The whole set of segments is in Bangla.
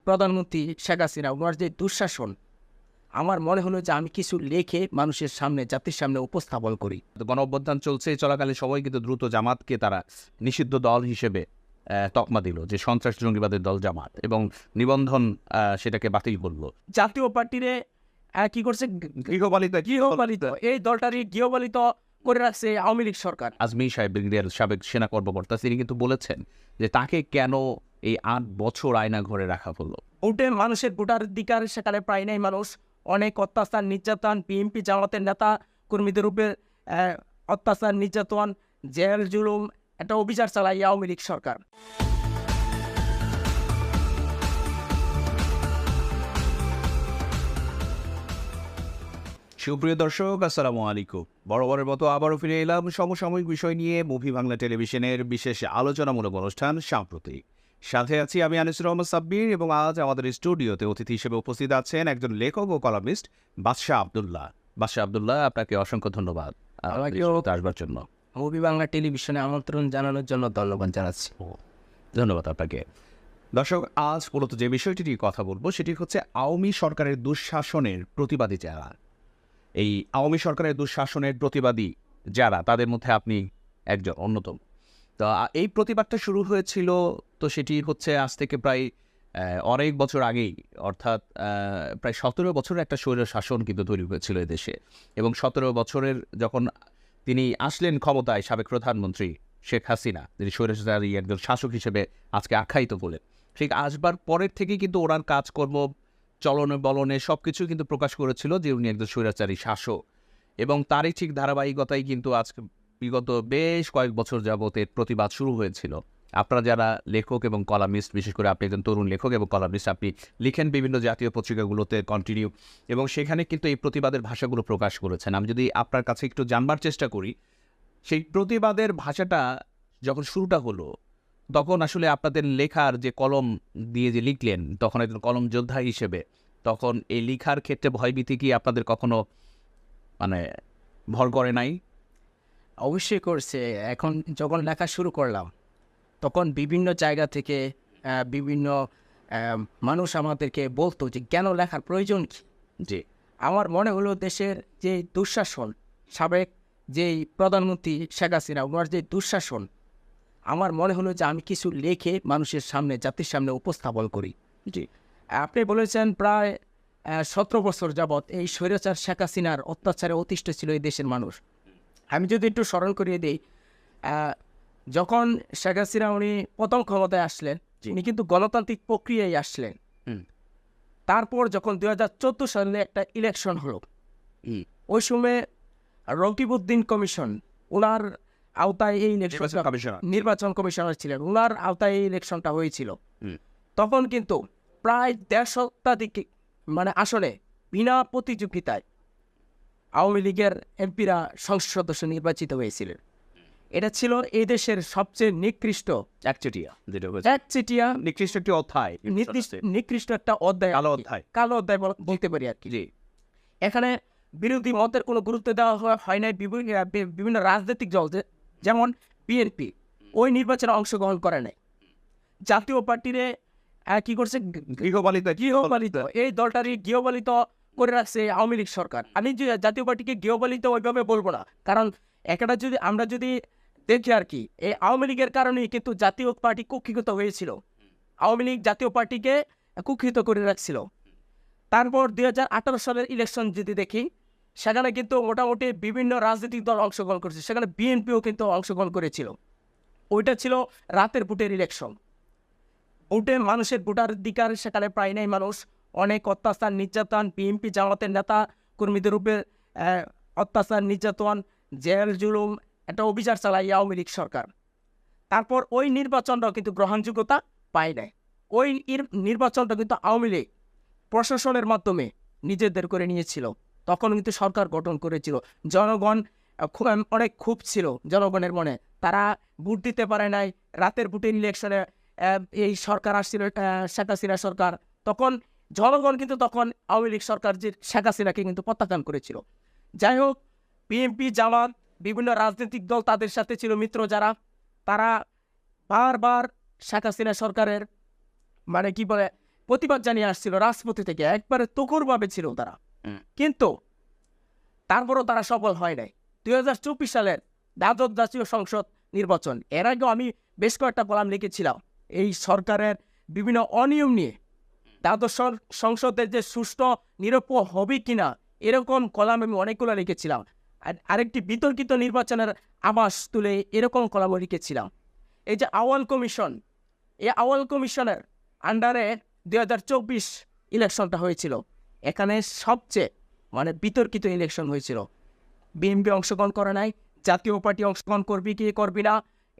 প্রধানমন্ত্রী শেখ হাসিনা ওনার যে দুঃশাসন, আমার মনে হলো যে আমি কিছু লিখে মানুষের সামনে, জাতির সামনে উপস্থাপন করি। গণ অভ্যুত্থান চলছে চলাকালে সবাই কিন্তু দ্রুত জামাতকে তারা নিষিদ্ধ দল হিসেবে তকমা দিল যে সন্ত্রাস জঙ্গিবাদের দল জামাত, এবং নিবন্ধন সেটাকে বাতিল করলো। জাতীয় পার্টিরে কি করছে? গৃহপালিত গৃহপালিত এই দলটারই গৃহপালিত করে রাখছে আওয়ামী লীগ সরকার। আজমি সাহেব, ব্রিগেডিয়ার সাবেক সেনা কর্মকর্তা, তিনি কিন্তু বলেছেন যে তাকে কেন এই 8 বছর আয়না ঘরে রাখা হলো। ভোটে মানুষের ভোটাধিকার সেখানে প্রায় নাই মানুষ। অনেক অত্যাচার নির্যাতন, বিএনপি জামাতের নেতা কর্মীদের উপরে অত্যাচার নির্যাতন, জেল জুলুম, একটা অভিযান চালায় আওয়ামী লীগ সরকার। সুপ্রিয় দর্শক, আসসালামু আলাইকুম। বরাবরের মতো আবারও ফিরে এলাম সমসাময়িক বিষয় নিয়ে মুভি বাংলা টেলিভিশনের বিশেষ আলোচনামূলক অনুষ্ঠান সাম্প্রতিক। সাথে আছি আমি আনিসুর রহমান সাব্বির, এবং আজ আমাদের স্টুডিওতে অতিথি হিসেবে উপস্থিত আছেন একজন লেখক ও কলামিস্ট বাদশাহ আব্দুল্লাহ। বাদশাহ আব্দুল্লাহ, আপনাকে অসংখ্য ধন্যবাদ আসবার জন্য। মুভি বাংলা টেলিভিশনে আমন্ত্রণ জানানোর জন্য ধন্যবাদ জানাচ্ছি। ধন্যবাদ আপনাকে। দর্শক, আজ মূলত যে বিষয়টি নিয়ে কথা বলবো সেটি হচ্ছে আওয়ামী সরকারের দুঃশাসনের প্রতিবাদী যারা, এই আওয়ামী সরকারের দুঃশাসনের প্রতিবাদী যারা, তাদের মধ্যে আপনি একজন অন্যতম। তো এই প্রতিবাদটা শুরু হয়েছিল, তো সেটি হচ্ছে আজ থেকে প্রায় অনেক বছর আগেই, অর্থাৎ প্রায় 17 বছরের একটা স্বৈর শাসন কিন্তু তৈরি হয়েছিল এদেশে। এবং 17 বছরের যখন তিনি আসলেন ক্ষমতায়, সাবেক প্রধানমন্ত্রী শেখ হাসিনা, যিনি স্বৈরাচারী একজন শাসক হিসেবে আজকে আখ্যায়িত বলে, ঠিক আসবার পরের থেকেই কিন্তু ওনার কাজকর্ম, চলনে বলনে সব কিছু কিন্তু প্রকাশ করেছিল যে উনি একজন স্বৈরাচারী শাসক। এবং তারই ঠিক ধারাবাহিকতাই কিন্তু আজকে বিগত বেশ কয়েক বছর যাবত এর প্রতিবাদ শুরু হয়েছিল। আপনারা যারা লেখক এবং কলামিস্ট, বিশেষ করে আপনি একজন তরুণ লেখক এবং কলামিস্ট, আপনি লিখেন বিভিন্ন জাতীয় পত্রিকাগুলোতে কন্টিনিউ, এবং সেখানে কিন্তু এই প্রতিবাদের ভাষাগুলো প্রকাশ করেছেন। আমি যদি আপনার কাছে একটু জানবার চেষ্টা করি, সেই প্রতিবাদের ভাষাটা যখন শুরুটা হলো, তখন আসলে আপনাদের লেখার যে কলম দিয়ে যে লিখলেন, তখন একজন কলম যোদ্ধা হিসেবে, তখন এই লেখার ক্ষেত্রে ভয়ভীতি কি আপনাদের কখনো ভর করে নাই? অবশ্যই করছে। এখন যখন লেখা শুরু করলাম, তখন বিভিন্ন জায়গা থেকে বিভিন্ন মানুষ আমাদেরকে বলতো যে কেন লেখার প্রয়োজন কি। জি। আমার মনে হলো দেশের যে দুঃশাসন, সাবেক যেই প্রধানমন্ত্রী শেখ হাসিনা ওনার যে দুঃশাসন, আমার মনে হলো যে আমি কিছু লিখে মানুষের সামনে, জাতির সামনে উপস্থাপন করি। জি। আপনি বলেছেন প্রায় 17 বছর যাবৎ এই স্বৈরাচার শেখ হাসিনার অত্যাচারে অতিষ্ঠ ছিল এই দেশের মানুষ। আমি যদি একটু স্মরণ করিয়ে দিই, যখন শেখ হাসিনা উনি প্রথম ক্ষমতায় আসলেন, উনি কিন্তু গণতান্ত্রিক প্রক্রিয়ায় আসলেন। তারপর যখন 2014 সালে একটা ইলেকশন হলো, ওই সময় রকিবউদ্দিন কমিশন, ওনার আওতায় এই নির্বাচন কমিশনার ছিলেন, ওনার আওতায় এই ইলেকশনটা হয়েছিল। তখন কিন্তু প্রায় 1.5 শতাধিক আসলে বিনা প্রতিযোগিতায় আওয়ামী লীগের এমপিরা সংসদ সদস্য নির্বাচিত হয়েছিলেন। এটা ছিল এই দেশের সবচেয়ে নিকৃষ্ট নিকৃষ্ট একটা অধ্যায়, কালো অধ্যায় বলতে পারি আর কি। এখানে বিরোধী মতের কোনো গুরুত্ব দেওয়া হয় নাই। বিভিন্ন রাজনৈতিক দল যেমন বিএনপি ওই নির্বাচনে অংশগ্রহণ করে নাই। জাতীয় পার্টিরে কি করছে? গৃহপালিত এই দলটারই গৃহপালিত করে রাখছে আওয়ামী লীগ সরকার। আমি জাতীয় পার্টিকে গৃহপালিত ওইভাবে বলবো না, কারণ একটা আমরা যদি দেখি আর কি, এই আওয়ামী লীগের কারণেই কিন্তু জাতীয় পার্টি কুক্ষিগত হয়েছিল। আওয়ামী লীগ জাতীয় পার্টিকে কুক্ষিত করে রাখছিল। তারপর 2018 সালের ইলেকশন যদি দেখি, সেখানে কিন্তু মোটামুটি বিভিন্ন রাজনৈতিক দল অংশগ্রহণ করেছে, সেখানে বিএনপিও কিন্তু অংশগ্রহণ করেছিল। ওইটা ছিল রাতের ভোটের ইলেকশন। ভোটে মানুষের ভোটাধিকার সেখানে প্রায় নাই মানুষ। অনেক অত্যাচার নির্যাতন, বিএনপি জামাতের নেতা কর্মীদের উপরে অত্যাচার নির্যাতন, জেল জুলুম, একটা অভিযান চালায় আওয়ামী লীগ সরকার। তারপর ওই নির্বাচনটাও কিন্তু গ্রহণযোগ্যতা পায় নাই। ওই নির্বাচনটা কিন্তু আওয়ামী লীগ প্রশাসনের মাধ্যমে নিজেদের করে নিয়েছিল। তখন কিন্তু সরকার গঠন করেছিল। জনগণ অনেক ক্ষোভ ছিল জনগণের মনে, তারা ভোট দিতে পারে নাই। রাতের ভোটের ইলেকশনে এই সরকার আসছিল, শেখ হাসিনা সরকার। তখন জনগণ কিন্তু তখন আওয়ামী লীগ সরকার যে শেখ হাসিনাকে কিন্তু প্রত্যাখ্যান করেছিল। যাই হোক, বিএনপি জামাত বিভিন্ন রাজনৈতিক দল তাদের সাথে ছিল মিত্র যারা, তারা বারবার শেখ হাসিনা সরকারের প্রতিবাদ জানিয়ে আসছিল রাজপথে থেকে, একবারে তুখুরভাবে ছিল তারা, কিন্তু তারপরও তারা সফল হয় নাই। 2024 সালের দ্বাদশ জাতীয় সংসদ নির্বাচন, এর আগেও আমি বেশ কয়েকটা কলাম লিখেছিলাম এই সরকারের বিভিন্ন অনিয়ম নিয়ে। দ্বাদশ সংসদের যে সুষ্ঠু নিরপেক্ষ হবে কিনা এরকম কলাম আমি অনেকগুলো লিখেছিলাম। আর আরেকটি বিতর্কিত নির্বাচনের আভাস তুলে এরকম কলামও লিখেছিলাম। এই যে আউয়াল কমিশন, এই আউয়াল কমিশনের আন্ডারে 2024 ইলেকশনটা হয়েছিল, এখানে সবচেয়ে বিতর্কিত ইলেকশন হয়েছিল। বিএনপি অংশগ্রহণ করে নাই, জাতীয় পার্টি অংশগ্রহণ করবি কি করবি না,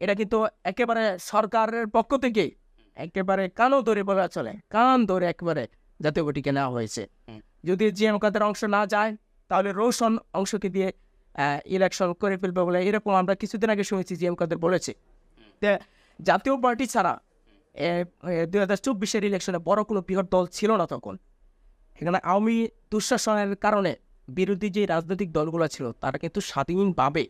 এটা কিন্তু একেবারে সরকারের পক্ষ থেকে একেবারে কানও ধরে বলা চলে, কান ধরে একেবারে জাতীয় পার্টিকে নেওয়া হয়েছে। যদি জিএম কাদের অংশ না যায় তাহলে রোশন অংশকে দিয়ে ইলেকশন করে ফেলবে বলে এরকম আমরা কিছুদিন আগে শুনেছি জিএম কাদের বলেছে। জাতীয় পার্টি ছাড়া 2024 ইলেকশনে বড় কোনো বৃহৎ দল ছিল না তখন। এখানে আওয়ামী দুঃশাসনের কারণে বিরোধী যে রাজনৈতিক দলগুলো ছিল তারা কিন্তু স্বাধীনভাবে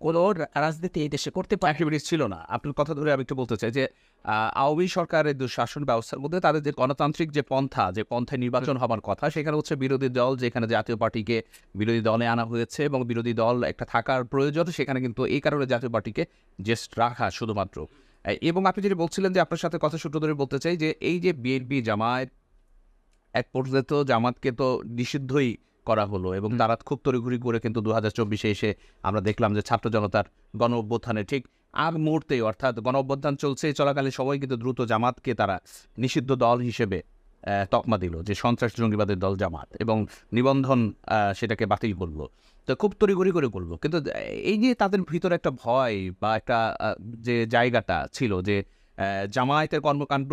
কোনো রাজনীতি এই দেশে করতে পারে ছিল না। আপনার কথা ধরে আমি একটু বলতে চাই যে আওয়ামী সরকারের শাসন ব্যবস্থার মধ্যে তাদের যে গণতান্ত্রিক যে পন্থায় নির্বাচন হবার কথা, সেখানে হচ্ছে বিরোধী দল, যেখানে জাতীয় পার্টিকে বিরোধী দলে আনা হয়েছে এবং বিরোধী দল একটা থাকার প্রয়োজন, সেখানে কিন্তু এই কারণে জাতীয় পার্টিকে জেস্ট রাখা শুধুমাত্র। এবং আপনি যেটা বলছিলেন যে আপনার সাথে কথা সূত্র ধরে বলতে চাই যে এই যে বিএনপি জামায়াত, এক পর্যায়ে তো জামাতকে তো নিষিদ্ধই করা হলো এবং তারা খুব তড়িঘড়ি করে কিন্তু 2024 এসে আমরা দেখলাম যে ছাত্র জনতার গণ অভ্যুত্থানে ঠিক আগ মুহূর্তেই, অর্থাৎ গণ অভ্যুত্থান চলছে চলাকালীন সময় কিন্তু দ্রুত জামাতকে তারা নিষিদ্ধ দল হিসেবে তকমা দিল, যে সন্ত্রাস জঙ্গিবাদের দল জামাত, এবং নিবন্ধন সেটাকে বাতিল করলো। তো খুব তড়িঘড়ি করে করলো, কিন্তু এই যে তাদের ভিতরে একটা ভয় বা একটা যে জায়গাটা ছিল যে জামায়াতের কর্মকাণ্ড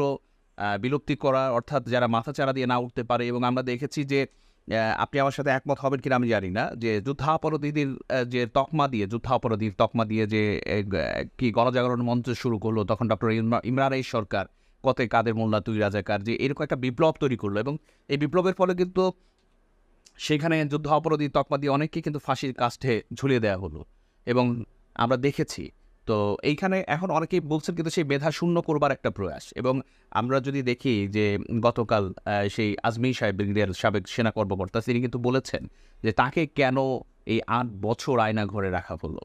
বিলুপ্তি করা, অর্থাৎ যারা মাথাচাড়া দিয়ে না উঠতে পারে। এবং আমরা দেখেছি যে আপনি আমার সাথে একমত হবেন কিনা আমি জানি না, যে যুদ্ধাপরাধীদের যে যুদ্ধাপরাধীর তকমা দিয়ে যে কি গণজাগরণ মঞ্চ শুরু করলো, তখন ডক্টর ইমরান সরকার কতে কাদের মোল্লা তুই রাজাকার, যে এরকম একটা বিপ্লব তৈরি করলো। এবং এই বিপ্লবের ফলে কিন্তু সেখানে যুদ্ধ অপরাধী তকমা দিয়ে অনেককে কিন্তু ফাঁসির কাষ্ঠে ঝুলিয়ে দেওয়া হলো এবং আমরা দেখেছি। তো এইখানে এখন অনেকেই বলছেন কিন্তু সেই মেধা শূন্য করবার একটা প্রয়াস। এবং আমরা যদি দেখি যে গতকাল সেই আজমি সাহেব, ব্রিগেডিয়ার সাবেক সেনা কর্মকর্তা, তিনি কিন্তু বলেছেন যে তাকে কেন এই 8 বছর আয়নাঘরে রাখা হলো।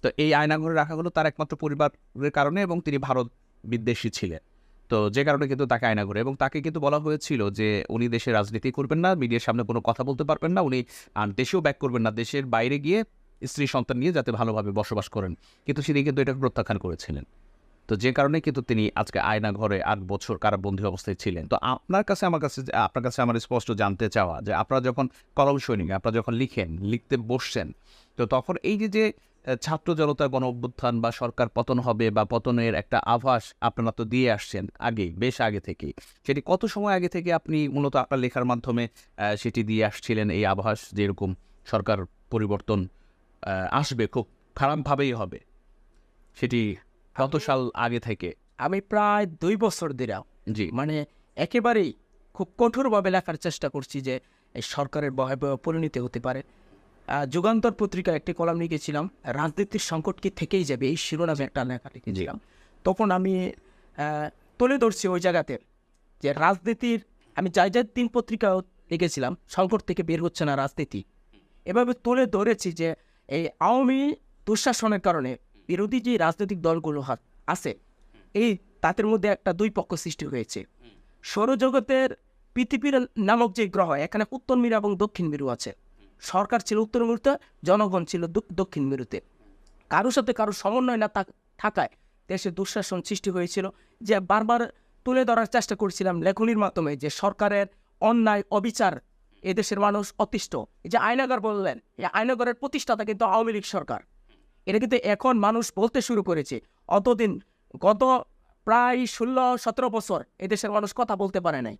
তো এই আয়নাঘরে রাখা হলো তার একমাত্র পরিবারের কারণে, এবং তিনি ভারত বিদ্বেষী ছিলেন, তো যে কারণে কিন্তু তাকে আয়নাঘরে, এবং তাকে কিন্তু বলা হয়েছিল যে উনি দেশে রাজনীতি করবেন না, মিডিয়ার সামনে কোনো কথা বলতে পারবেন না, উনি দেশেও ব্যাক করবেন না, দেশের বাইরে গিয়ে স্ত্রী সন্তান নিয়ে যাতে ভালোভাবে বসবাস করেন। কিন্তু তিনি কিন্তু এটাকে প্রত্যাখ্যান করেছিলেন। তো যে কারণে কিন্তু তিনি আজকে আয়নাঘরে 8 বছর কারাবন্দী অবস্থায় ছিলেন। তো আপনার কাছে আমার স্পষ্ট জানতে চাওয়া যে আপনারা যখন কলম সৈনিক, আপনারা যখন লিখতে বসছেন, তো তখন এই যে ছাত্র জনতা গণ অভ্যুত্থান বা সরকার পতন হবে বা পতনের একটা আভাস আপনারা তো দিয়ে আসছেন বেশ আগে থেকেই, সেটি কত সময় আগে থেকে আপনি মূলত আপনার লেখার মাধ্যমে সেটি দিয়ে আসছিলেন, এই আভাস যে এরকম সরকার পরিবর্তন আসবে, খুব খারাপভাবেই হবে, সেটি কত সাল আগে থেকে? আমি প্রায় 2 বছর ধরে জি, একেবারেই খুব কঠোরভাবে লেখার চেষ্টা করছি যে এই সরকারের ভয়াবহ পরিণতি হতে পারে। যুগান্তর পত্রিকায় একটি কলাম লিখেছিলাম, রাজনীতির সংকট কি থেকেই যাবে, এই শিরোনামে একটা লেখা লিখেছিলাম। তখন আমি তুলে ধরছি ওই জায়গাতে যে রাজনীতির, আমি যাই 3 পত্রিকাও লিখেছিলাম, সংকট থেকে বের হচ্ছে না রাজনীতি, এভাবে তুলে ধরেছি যে এই আওয়ামী দুঃশাসনের কারণে বিরোধী যে রাজনৈতিক দলগুলো আছে, এই তাদের মধ্যে একটা 2 পক্ষ সৃষ্টি হয়েছে। সৌরজগতের পৃথিবীর নামক যে গ্রহ, এখানে উত্তর মেরু এবং দক্ষিণ মেরু আছে। সরকার ছিল উত্তর মেরুতে, জনগণ ছিল দক্ষিণ মেরুতে। কারোর সাথে কারোর সমন্বয় না থাকায় দেশে দুঃশাসন সৃষ্টি হয়েছিল, যে বারবার তুলে ধরার চেষ্টা করছিলাম লেখনির মাধ্যমে যে সরকারের অন্যায় অবিচার, এদেশের মানুষ অতিষ্ঠ। এই যে আয়নাঘর বললেন, এই আয়নাঘরের প্রতিষ্ঠাতা কিন্তু আওয়ামী লীগ সরকার। এটা কিন্তু এখন মানুষ বলতে শুরু করেছে। অতদিন গত প্রায় 16-17 বছর এদেশের মানুষ কথা বলতে পারে নাই,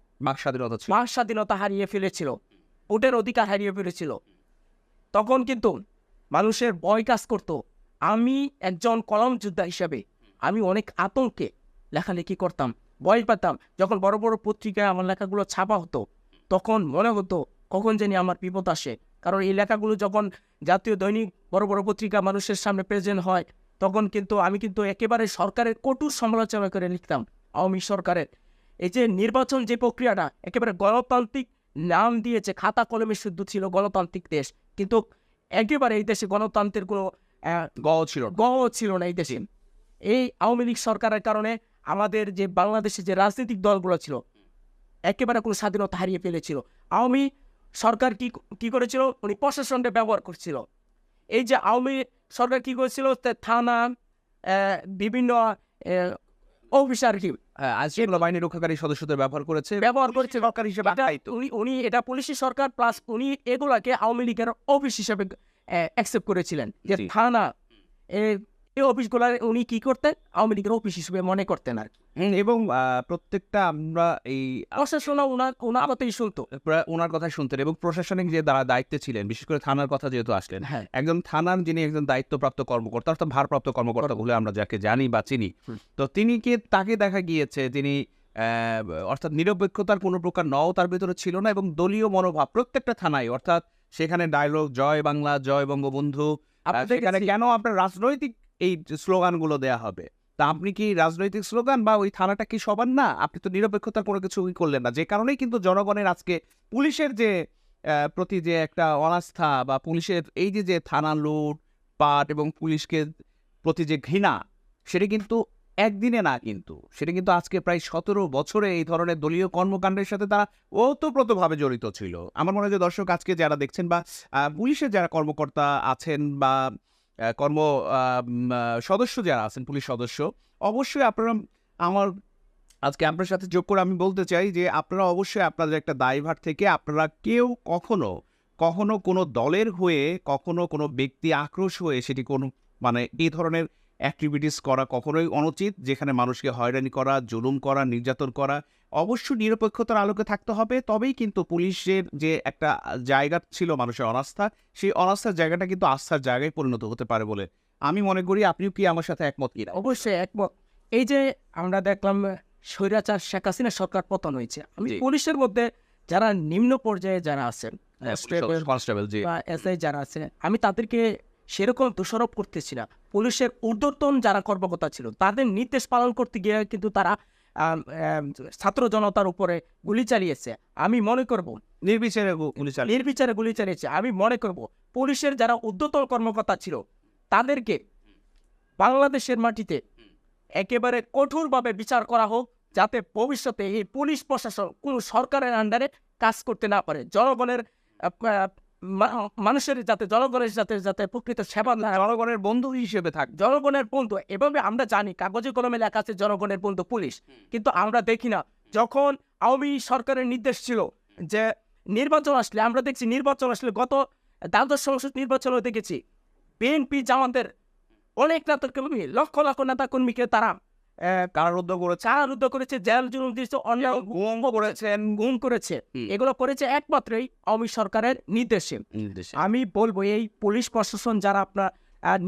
বাক স্বাধীনতা হারিয়ে ফেলেছিল, ভোটের অধিকার হারিয়ে ফেলেছিল। তখন কিন্তু মানুষের ভয় কাজ করত। আমি একজন কলম যোদ্ধা হিসাবে আমি অনেক আতঙ্কে লেখালেখি করতাম, ভয় পেতাম। যখন বড় বড় পত্রিকায় আমার লেখাগুলো ছাপা হতো, তখন মনে হতো কখন জানি আমার বিপদ আসে। কারণ এই লেখাগুলো যখন জাতীয় দৈনিক বড় বড় পত্রিকা মানুষের সামনে প্রেজেন্ট হয়, তখন কিন্তু আমি একেবারে সরকারের কঠোর সমালোচনা করে লিখতাম, আওয়ামী সরকারের এই যে নির্বাচন যে প্রক্রিয়াটা একেবারে গণতান্ত্রিক নাম দিয়েছে, খাতা কলমে শুদ্ধ ছিল গণতান্ত্রিক দেশ, কিন্তু একেবারে এই দেশে গণতন্ত্রের কোনো গ ছিল না এই দেশে। এই আওয়ামী লীগ সরকারের কারণে আমাদের যে বাংলাদেশে যে রাজনৈতিক দলগুলো ছিল একেবারে কোনো স্বাধীনতা হারিয়ে ফেলেছিল। আওয়ামী সরকার কি করেছিল, উনি প্রশাসনকে ব্যবহার করছিল। এই যে আওয়ামী সরকার কি করেছিল, থানা, বিভিন্ন অফিসার কি আইনশৃঙ্খলা বাহিনী রক্ষাকারী সদস্যদের ব্যবহার করেছে সরকার হিসেবে। উনি এটা পুলিশি সরকার প্লাস উনি এগুলাকে আওয়ামী লীগের অফিস হিসেবে অ্যাকসেপ্ট করেছিলেন, যে থানা এই অফিসগুলো উনি কি করতেন, আওয়ামী লীগের অফিস হিসেবে মনে করতেন আর। এবং প্রত্যেকটা আমরা এই প্রশাসন ওনার কথাই শুনতো, ওনার কথাই শুনতেন। এবং প্রশাসনিক যে দায়িত্বে ছিলেন, বিশেষ করে থানার কথা যেহেতু আসলেন, একজন থানার যিনি একজন দায়িত্বপ্রাপ্ত কর্মকর্তা অর্থাৎ ভারপ্রাপ্ত কর্মকর্তা বলে আমরা যাকে জানি বা চিনি, তো তাকে দেখা গিয়েছে তিনি অর্থাৎ নিরপেক্ষতার কোনো প্রকার নও তার ভিতরে ছিল না, এবং দলীয় মনোভাব প্রত্যেকটা থানায়, অর্থাৎ সেখানে ডায়লগ জয় বাংলা জয় বঙ্গবন্ধু, সেখানে কেন আপনার রাজনৈতিক এই স্লোগানগুলো দেয়া হবে? তা আপনি কি রাজনৈতিক স্লোগান বা ওই থানাটা কি সবার না? আপনি তো নিরপেক্ষতার কোনো কিছু করলেন না, যে কারণেই কিন্তু জনগণের আজকে পুলিশের যে প্রতি যে একটা অনাস্থা বা পুলিশের এই যে থানা লুট পাট এবং পুলিশকে প্রতি যে ঘৃণা, সেটা কিন্তু একদিনে না, কিন্তু সেটা কিন্তু আজকে প্রায় 17 বছরে এই ধরনের দলীয় কর্মকাণ্ডের সাথে তারা ওতপ্রোতভাবে জড়িত ছিল। আমার মনে হয় যে দর্শক আজকে যারা দেখছেন বা পুলিশের যারা কর্মকর্তা আছেন বা সদস্য যারা আছেন, পুলিশ সদস্য, অবশ্যই আপনারা আজকে আপনার সাথে যোগ করে আমি বলতে চাই যে আপনারা অবশ্যই আপনাদের একটা দায়ভার থেকে আপনারা কেউ কখনো কোনো দলের হয়ে, কখনো কোনো ব্যক্তি আক্রোশ হয়ে সেটি কোনো এই ধরনের অ্যাক্টিভিটিস করা কখনোই অনুচিত, যেখানে মানুষকে হয়রানি করা, জুলুম করা, নির্যাতন করা। অবশ্যই নিরপেক্ষতার আলোকে থাকতে হবে, তবেই কিন্তু পুলিশের যে একটা জায়গা ছিল মানুষের অনাস্থা, সেই অনাস্থার জায়গাটা কিন্তু আস্থার জায়গায় পরিণত হতে পারে বলে আমি মনে করি। আপনিও কি আমার সাথে একমত কিনা? অবশ্যই একমত। এই যে আমরা দেখলাম স্বৈরাচার শেখ হাসিনা সরকার পতন হয়েছে, আমি পুলিশের মধ্যে যারা নিম্ন পর্যায়ে যারা আছেন, কনস্টেবল বা এসআই যারা আছে, আমি তাদেরকে সেরকম দোষারোপ করতেছি না। পুলিশের ঊর্ধ্বতন যারা কর্মকর্তা ছিল তাদের নির্দেশ পালন করতে গিয়ে কিন্তু তারা ছাত্র জনতার উপরে গুলি চালিয়েছে। আমি মনে করব নির্বিচারে গুলি চালিয়েছে। আমি মনে করব পুলিশের যারা ঊর্ধ্বতন কর্মকর্তা ছিল তাদেরকে বাংলাদেশের মাটিতে একেবারে কঠোরভাবে বিচার করা হোক, যাতে ভবিষ্যতে এই পুলিশ প্রশাসন কোনো সরকারের আন্ডারে কাজ করতে না পারে। মানুষের যাতে প্রকৃত সেবা না, জনগণের বন্ধু হিসেবে থাকে, জনগণের বন্ধু। এভাবে আমরা জানি কাগজে কলমে লেখা আছে জনগণের বন্ধু পুলিশ, কিন্তু আমরা দেখি না। যখন আওয়ামী সরকারের নির্দেশ ছিল যে নির্বাচন আসলে, আমরা দেখছি নির্বাচন আসলে গত দ্বাদশ সংসদ নির্বাচনও দেখেছি বিএনপি জামাতের অনেক নেতাকর্মী, লক্ষ লক্ষ নেতাকর্মীকে তারা কারারুদ্ধ করেছে, জেল জুলুম দিয়েছে, গুম করেছে। এগুলো করেছে একমাত্রই আওয়ামী সরকারের নির্দেশে। আমি বলবো এই পুলিশ প্রশাসন যারা আপনার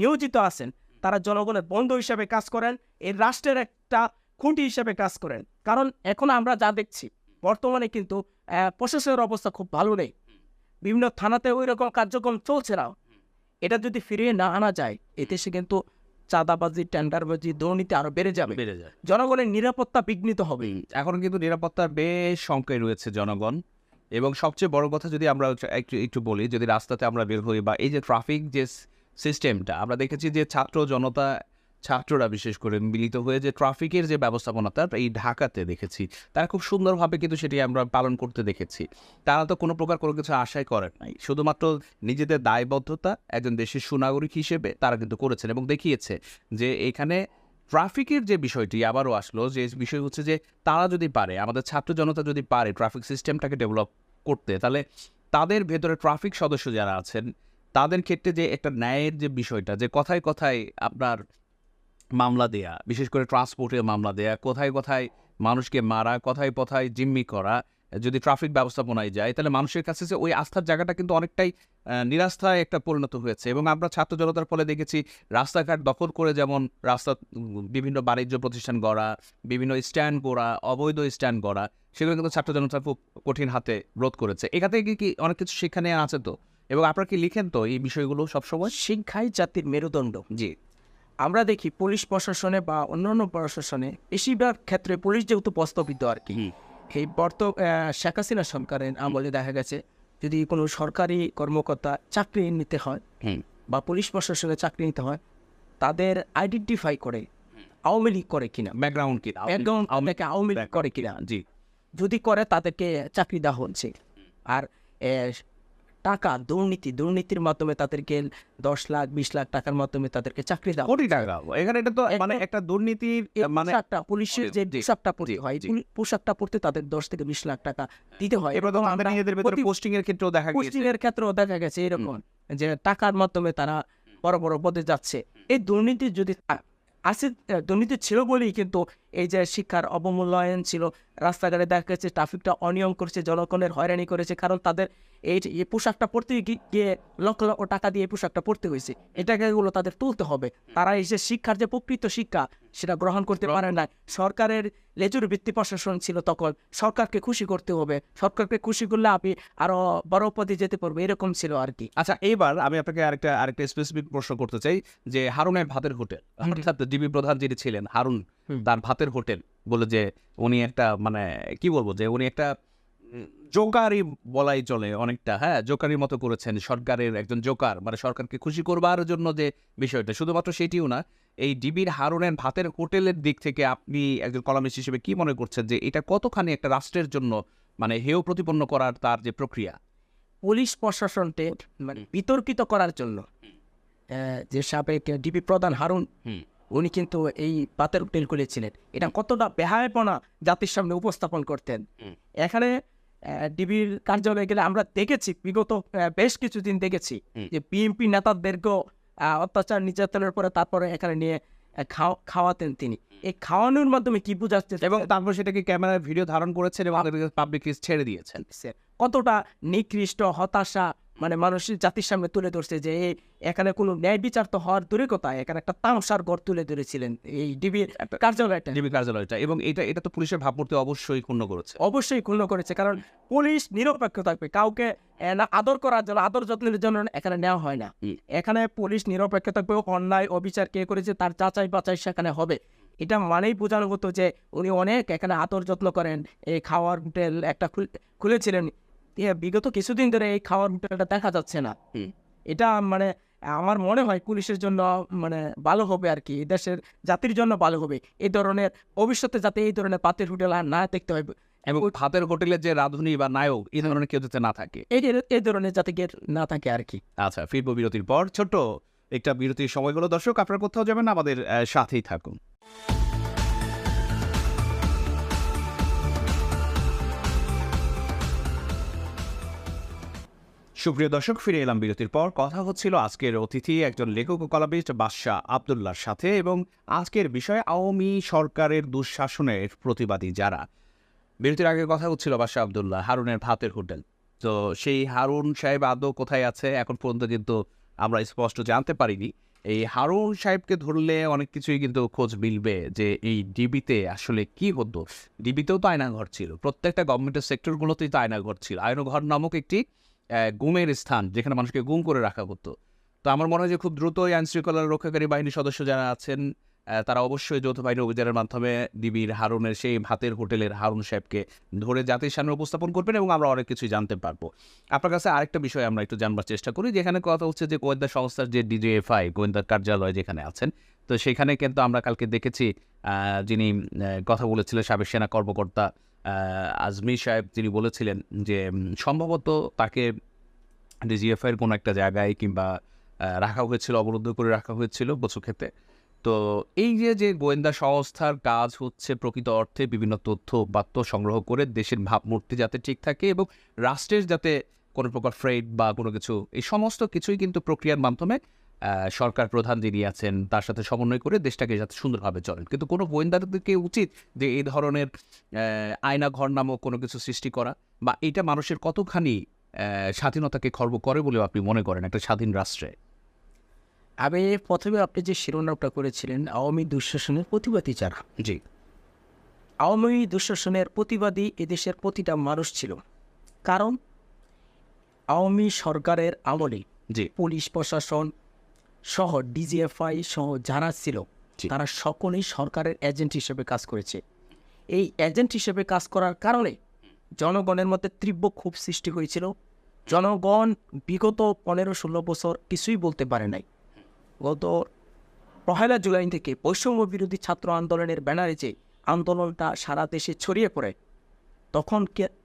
নিয়োজিত আছেন, তারা জনগণের বন্ধু হিসেবে কাজ করেন, এই রাষ্ট্রের একটা খুঁটি হিসেবে কাজ করেন। কারণ এখন আমরা যা দেখছি বর্তমানে কিন্তু প্রশাসনের অবস্থা খুব ভালো নেই, বিভিন্ন থানাতে ওই রকম কার্যক্রম চলছে না। এটা যদি ফিরিয়ে না আনা যায়, এদেশে কিন্তু চাঁদাবাজি, টেন্ডারবাজি, দুর্নীতি আরো বেড়ে যাবে, জনগণের নিরাপত্তা বিঘ্নিত হবে। এখন কিন্তু নিরাপত্তার বেশ শঙ্কায় রয়েছে জনগণ। এবং সবচেয়ে বড় কথা যদি আমরা একটু বলি, যদি রাস্তাতে আমরা বের হই বা এই যে ট্রাফিক যে সিস্টেমটা আমরা দেখেছি যে ছাত্ররা বিশেষ করে মিলিত হয়ে যে ট্রাফিকের যে ব্যবস্থাপনাটা এই ঢাকাতে দেখেছি, তারা খুব সুন্দরভাবে কিন্তু সেটি আমরা পালন করতে দেখেছি। তারা তো কোনো প্রকার কোনো কিছু আশাই করেন নাই, শুধুমাত্র নিজেদের দায়বদ্ধতা একজন দেশের সুনাগরিক হিসেবে তারা কিন্তু করেছেন এবং দেখিয়েছে যে এখানে ট্রাফিকের যে বিষয়টি আবারও আসলো, যে বিষয় হচ্ছে যে তারা যদি পারে, আমাদের ছাত্র জনতা যদি পারে ট্রাফিক সিস্টেমটাকে ডেভেলপ করতে, তাহলে তাদের ভেতরে ট্রাফিক সদস্য যারা আছেন তাদের ক্ষেত্রে যে একটা ন্যায়ের যে বিষয়টা, যে কথায় কথায় আপনার মামলা দেয়া, বিশেষ করে ট্রান্সপোর্টের মামলা দেয়া, কোথায় কোথায় মানুষকে মারা, কোথায় কোথায় জিম্মি করা, যদি ট্রাফিক ব্যবস্থাপনায় যায়, তাহলে মানুষের কাছে যে ওই আস্থার জায়গাটা কিন্তু অনেকটাই নিরাস্থায় একটা পরিণত হয়েছে। এবং আমরা ছাত্র জনতার ফলে দেখেছি রাস্তাঘাট দখল করে, যেমন বিভিন্ন বাণিজ্য প্রতিষ্ঠান গড়া, বিভিন্ন স্ট্যান্ড গড়া, অবৈধ স্ট্যান্ড গড়া, সেগুলো কিন্তু ছাত্র জনতা খুব কঠিন হাতে রোধ করেছে। এখান থেকে কি অনেক কিছু শিক্ষা নিয়ে আছে তো? এবং আপনারা কি লিখেন তো এই বিষয়গুলো সবসময়? শিক্ষাই জাতির মেরুদণ্ড। জি, আমরা দেখি পুলিশ প্রশাসনে বা অন্যান্য প্রশাসনে বেশিরভাগ ক্ষেত্রে পুলিশ যেহেতু প্রস্তাবিত আর কি, এই শেখ হাসিনা সরকারের আমলে দেখা গেছে যদি কোনো সরকারি কর্মকর্তা চাকরি নিতে হয় বা পুলিশ প্রশাসনে চাকরি নিতে হয়, তাদের আইডেন্টিফাই করে আওয়ামী লীগ করে কিনা, ব্যাকগ্রাউন্ড কি আওয়ামী লীগ করে কিনা, জি, যদি করে তাদেরকে চাকরি দেওয়া হচ্ছে। আর টাকা দুর্নীতির মাধ্যমে তাদেরকে 10 লাখ 20 লাখ টাকার মাধ্যমে তাদেরকে চাকরি দেওয়া, কোটি টাকা। এখানে এটা তো মানে একটা দুর্নীতির মানে পুলিশের যে পোশাকটা পড়তে হয়, পোশাকটা পড়তে তাদের 10 থেকে 20 লাখ টাকা দিতে হয়। এবার তো আমাদের নিজেদের ভিতরে পোস্টিং এর ক্ষেত্রেও দেখা গেছে, পোস্টিং এর ক্ষেত্রেও দেখা গেছে এরকম যে টাকার মাধ্যমে তারা বড় বড় পদে যাচ্ছে। এই দুর্নীতি যদি দুর্নীতি ছিল বলেই কিন্তু এই যে শিক্ষার অবমূল্যায়ন ছিল, রাস্তাঘাটে দেখা গেছে ট্রাফিকটা অনিয়ম করছে, জনগণের হয়রানি করেছে, কারণ তাদের এই পোশাকটা পরতে গিয়ে লক্ষ লক্ষ টাকা দিয়ে পোশাকটা পরতে হয়েছে। এগুলো তাদের তুলতে হবে। তারা এই যে শিক্ষার যে প্রকৃত শিক্ষা সেটা গ্রহণ করতে পারে না। সরকারের লেজুর ভিত্তি প্রশাসন ছিল তখন, সরকারকে খুশি করতে হবে, সরকারকে খুশি করলে আপনি আরো বড় পদে যেতে পারবে, এরকম ছিল আর কি। আচ্ছা, এইবার আমি আপনাকে আরেকটা স্পেসিফিক প্রশ্ন করতে চাই যে হারুনের ভাতের হোটেল, অর্থাৎ ডিবি প্রধান যিনি ছিলেন হারুন, তার ভাতের হোটেল বলে যে উনি একটা মানে কি বলবো যে উনি একটা জোকারই বলাই চলে অনেকটা, হ্যাঁ জোকারির মতো করেছেন, সরকারের একজন জোকার, মানে সরকারকে খুশি করবার জন্য যে বিষয়টা, শুধুমাত্র সেটিও না, এই ডিবির হারুনের ভাতের হোটেলের দিক থেকে আপনি একজন কলামিস্ট হিসেবে কি মনে করছেন যে এটা কতখানি একটা রাষ্ট্রের জন্য মানে হেয় প্রতিপন্ন করার তার যে প্রক্রিয়া? পুলিশ প্রশাসনকে মানে বিতর্কিত করার জন্য যে সাবেক ডিবি প্রধান হারুন, উনি কিন্তু এই ভাতের হোটেল খুলেছিলেন। এটা কতটা বেহায়াপনা জাতির সামনে উপস্থাপন করতেন। এখানে ডিবির কার্যালয়ে গেলে আমরা দেখেছি, বিগত বেশ কিছুদিন দেখেছি যে বিএনপি নেতাদেরকেও অত্যাচার নির্যাতনের পরে তারপরে এখানে নিয়ে খাওয়াতেন তিনি। এই খাওয়ানোর মাধ্যমে কি বোঝাচ্ছে, এবং তারপর সেটাকে ক্যামেরায় ভিডিও ধারণ করেছেন এবং পাবলিকলি ছেড়ে দিয়েছেন। কতটা নিকৃষ্ট হতাশা মানে মানুষের জাতির সামনে তুলে ধরছে যে এখানে কোনো ন্যায় বিচার তো হওয়ার দূরে কোথায়, এখানে একটা তামসার ঘর তুলে ধরেছিলেন এই ডিবির কার্যালয়টা। এবং এটা তো পুলিশের ভাবমূর্তি অবশ্যই ক্ষুণ্ণ করেছে, কারণ পুলিশ নিরপেক্ষ থাকবে, কাউকে না আদর করার জন্য, আদর যত্নের জন্য এখানে নেওয়া হয় না। এখানে পুলিশ নিরপেক্ষ থাকবে, অন্যায় অবিচার কে করেছে তার যাচাই বাছাই সেখানে হবে। এটা মানেই বোঝানো হতো যে উনি অনেক এখানে আদর যত্ন করেন। এই খাওয়ার হোটেল একটা খুলেছিলেন, বিগত কিছুদিন ধরে এই খাওয়ার হোটেলটা দেখা যাচ্ছে না। এটা মানে আমার মনে হয় পুলিশের জন্য মানে ভালো হবে আর কি, দেশের জাতির জন্য ভালো হবে এই ধরনের, ভবিষ্যতে যাতে এই ধরনের ভাতের হোটেল আর না দেখতে হয়, এবং ভাতের হোটেলের যে রাঁধুনি বা নায়ক এই ধরনের কেউ যাতে না থাকে, এই ধরনের যাতে না থাকে আর কি। আচ্ছা, ফিরবো বিরতির পর। ছোট্ট একটা বিরতির সময় হলো। দর্শক, আপনারা কোথাও যাবেন না, আমাদের সাথেই থাকুন। সুপ্রিয় দর্শক, ফিরে এলাম বিরতির পর। কথা হচ্ছিল আজকের অতিথি একজন লেখক ও কলামিস্ট বাদশা আবদুল্লাহর সাথে, এবং আজকের বিষয় আওয়ামী সরকারের দুঃশাসনের প্রতিবাদী যারা। বিরতির আগে কথা হচ্ছিল বাদশা আবদুল্লাহ, হারুনের ভাতের হোটেল। তো সেই হারুন সাহেব আদৌ কোথায় আছে এখন পর্যন্ত কিন্তু আমরা স্পষ্ট জানতে পারিনি। এই হারুন সাহেবকে ধরলে অনেক কিছুই কিন্তু খোঁজ মিলবে যে এই ডিবিতে আসলে কি হতো। ডিবিতেও তো আয়নাঘর ছিল, প্রত্যেকটা গভর্নমেন্টের সেক্টরগুলোতেই তো আয়নাঘর ছিল। আয়নাঘর নামক একটি গুমের স্থান যেখানে মানুষকে গুম করে রাখা হতো। তো আমার মনে হয় যে খুব দ্রুতই আইনশৃঙ্খলা রক্ষাকারী বাহিনীর সদস্য যারা আছেন তারা অবশ্যই যৌথ বাহিনী অভিযানের মাধ্যমে ডিবির হারুনের সেই ভাতের হোটেলের হারুন সাহেবকে ধরে জাতির সামনে উপস্থাপন করবেন এবং আমরা অনেক কিছুই জানতে পারবো। আপনার কাছে আরেকটা বিষয় আমরা একটু জানবার চেষ্টা করি, যেখানে কথা হচ্ছে যে গোয়েন্দা সংস্থার যে ডিজিএফআই গোয়েন্দা কার্যালয় যেখানে আছেন, তো সেখানে কিন্তু আমরা কালকে দেখেছি যিনি কথা বলেছিলেন সাবেক সেনা কর্মকর্তা আজমি সাহেব, তিনি বলেছিলেন যে সম্ভবত তাকে ডিজিএফআইয়ের কোনো একটা জায়গায় কিংবা রাখা হয়েছিল, অবরুদ্ধ করে রাখা হয়েছিল কচু খেতে। তো এই যে গোয়েন্দা সংস্থার কাজ হচ্ছে প্রকৃত অর্থে বিভিন্ন তথ্য উপাত্ত সংগ্রহ করে দেশের ভাবমূর্তি যাতে ঠিক থাকে এবং রাষ্ট্রের যাতে কোনো প্রকার ফ্রেড বা কোনো কিছু, এই সমস্ত কিছুই কিন্তু প্রক্রিয়ার মাধ্যমে সরকার প্রধান যিনি আছেন তার সাথে সমন্বয় করে দেশটাকে যাতে সুন্দরভাবে চলেন। কিন্তু কোনো গোয়েন্দাদেরকে উচিত যে এই ধরনের আয়নাঘর নামক কোনো কিছু সৃষ্টি করা, বা এটা মানুষের কতখানি স্বাধীনতাকে খর্ব করে বলে আপনি মনে করেন একটা স্বাধীন রাষ্ট্রে? আমি প্রথমে আপনি যে শিরোনামটা করেছিলেন আওয়ামী দুঃশাসনের প্রতিবাদী যারা, জি, আওয়ামী দুঃশাসনের প্রতিবাদী এদেশের প্রতিটা মানুষ ছিল। কারণ আওয়ামী সরকারের আমলে জি, পুলিশ প্রশাসন সহ ডিজিএফআই সহ যারা ছিল তারা সকলেই সরকারের এজেন্ট হিসেবে কাজ করেছে। এই এজেন্ট হিসেবে কাজ করার কারণে জনগণের মধ্যে তীব্র ক্ষোভ সৃষ্টি হয়েছিল। জনগণ বিগত 15-16 বছর কিছুই বলতে পারে নাই। গত 1 জুলাই থেকে বৈষম্য বিরোধী ছাত্র আন্দোলনের ব্যানারে যে আন্দোলনটা সারা দেশে ছড়িয়ে পড়ে, তখন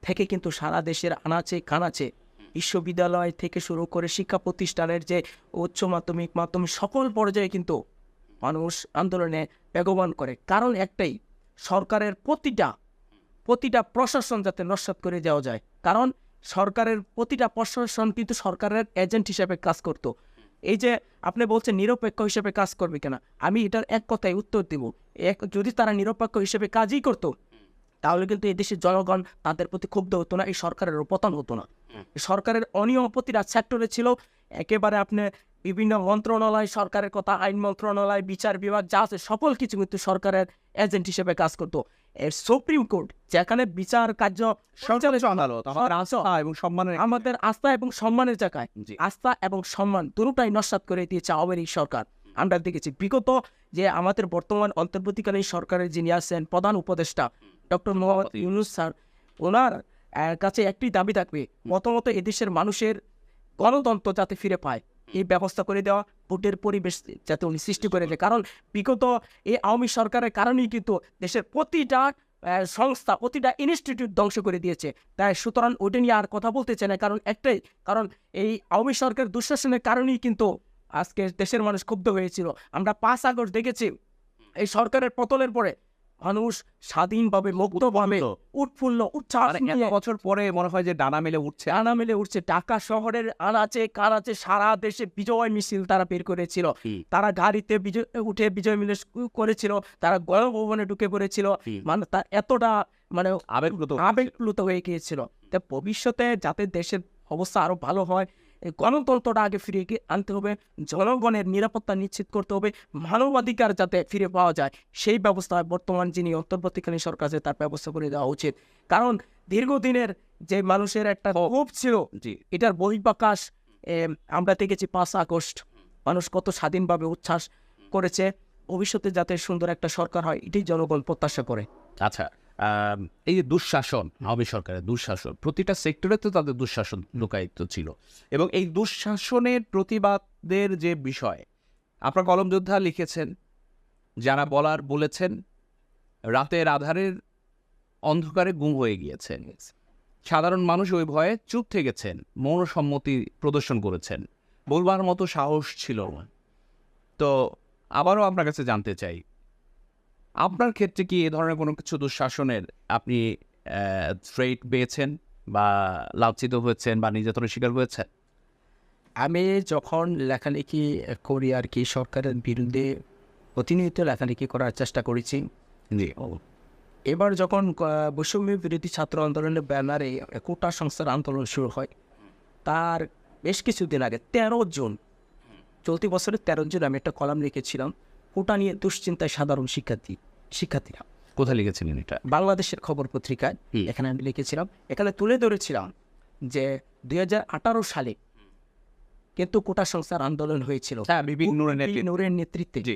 থেকে কিন্তু সারা দেশের আনাচে কানাচে বিশ্ববিদ্যালয় থেকে শুরু করে শিক্ষা প্রতিষ্ঠানের যে উচ্চ মাধ্যমিক মাধ্যমিক সকল পর্যায়ে কিন্তু মানুষ আন্দোলনে বেগবান করে। কারণ একটাই, সরকারের প্রতিটা প্রশাসন যাতে নস্যাৎ করে দেওয়া যায়। কারণ সরকারের প্রতিটা প্রশাসন কিন্তু সরকারের এজেন্ট হিসেবে কাজ করত। এই যে আপনি বলছেন নিরপেক্ষ হিসেবে কাজ করবে কেনা, আমি এটার এক কথায় উত্তর দিব, যদি তারা নিরপেক্ষ হিসেবে কাজই করত তাহলে কিন্তু এই দেশের জনগণ তাদের প্রতি ক্ষুব্ধ হতো না, এই সরকারের পতন হতো না। সরকারের অনিয়ম প্রতিটা সেক্টরে ছিল। একেবারে আপনি বিভিন্ন মন্ত্রণালয়, সরকারের কথা, আইন মন্ত্রণালয়, বিচার বিভাগ যা আছে সকল কিছু কিন্তু সরকারের এজেন্ট হিসেবে কাজ করতো। এর সুপ্রিম কোর্ট যেখানে বিচার কার্য আমাদের আস্থা এবং সম্মানের জায়গায়, আস্থা এবং সম্মান দুটোটাই নস্যাৎ করে দিয়েছে আওয়ামী লীগ সরকার। আমরা দেখেছি বিগত যে আমাদের বর্তমান অন্তর্বর্তীকালীন সরকারের যিনি আছেন প্রধান উপদেষ্টা ডক্টর মোহাম্মদ ইউনূস স্যার, ওনার কাছে একটি দাবি থাকবে, প্রথমত এদেশের মানুষের গণতন্ত্র যাতে ফিরে পায় এই ব্যবস্থা করে দেওয়া, ভোটের পরিবেশ যাতে উনি সৃষ্টি করে দেয়। কারণ বিগত এই আওয়ামী সরকারের কারণেই কিন্তু দেশের প্রতিটা সংস্থা, প্রতিটা ইনস্টিটিউট ধ্বংস করে দিয়েছে। তাই সুতরাং ওটা নিয়ে আর কথা বলতে চায় না। কারণ একটাই কারণ, এই আওয়ামী সরকারের দুঃশাসনের কারণেই কিন্তু আজকে দেশের মানুষ ক্ষুব্ধ হয়েছিল। আমরা 5 আগস্ট দেখেছি এই সরকারের পতনের পরে মানুষ স্বাধীনভাবে মুক্তভাবে উৎফুল্ল উচ্ছ্বাস, বছর পরে মনে হয় যে ডানা মেলে উঠছে। ঢাকা শহরের আনাচে কানাচে সারা দেশে বিজয় মিছিল তারা বের করেছিল। তারা গাড়িতে উঠে বিজয় মিছিল করেছিল, তারা গণভবনে ঢুকে পড়েছিল। মানে তার এতটা মানে আবেগপ্লুত হয়ে গিয়েছিল। তা ভবিষ্যতে যাতে দেশের অবস্থা আরো ভালো হয়, গণতন্ত্রটা আগে ফিরিয়ে আনতে হবে, জনগণের নিরাপত্তা নিশ্চিত করতে হবে, মানবাধিকার যাতে ফিরে পাওয়া যায় সেই ব্যবস্থা বর্তমান যিনি অন্তর্বর্তীকালীন সরকার আছে তার ব্যবস্থা করে দেওয়া উচিত। কারণ দীর্ঘদিনের যে মানুষের একটা ক্ষোভ ছিল, এটার বহিঃপ্রকাশ আমরা দেখেছি 5 আগস্ট মানুষ কত স্বাধীনভাবে উচ্ছ্বাস করেছে। ভবিষ্যতে যাতে সুন্দর একটা সরকার হয় এটাই জনগণ প্রত্যাশা করে। আচ্ছা, এই যে দুঃশাসন, আওয়ামী সরকারের দুঃশাসন, প্রতিটা সেক্টরে তো তাদের দুঃশাসন লুকায়িত ছিল, এবং এই দুঃশাসনের প্রতিবাদের যে বিষয় আপনার কলম যোদ্ধা লিখেছেন, যারা বলেছেন রাতের আধারের অন্ধকারে গুম হয়ে গিয়েছেন, সাধারণ মানুষ ওই ভয়ে চুপ থেকেছেন, মৌন সম্মতি প্রদর্শন করেছেন, বলবার মতো সাহস ছিল না। তো আবারও আপনার কাছে জানতে চাই, আপনার ক্ষেত্রে কি এ ধরনের কোনো কিছু দুঃশাসনের আপনি থ্রেট পেয়েছেন বা লাঞ্ছিত হয়েছেন বা নির্যাতনের শিকার হয়েছেন? আমি যখন লেখালেখি করি আর কি, সরকারের বিরুদ্ধে প্রতিনিয়ত লেখালেখি করার চেষ্টা করেছি। এবার যখন বৈষম্য বিরোধী ছাত্র আন্দোলনের ব্যানারে কোটা সংস্থার আন্দোলন শুরু হয়, তার বেশ কিছুদিন আগে 13 জুন, চলতি বছরের 13 জুন আমি একটা কলাম লিখেছিলাম কোটা নিয়ে দুশ্চিন্তায় সাধারণ শিক্ষার্থীরা। কোথায় লিখেছিলেন এটা? বাংলাদেশের খবর পত্রিকায়। এখানে আমি লিখেছিলাম, এখানে তুলে ধরেছিলাম যে 2018 সালে কিন্তু কোটা সংস্থার আন্দোলন হয়েছিল নূরের নেতৃত্বে।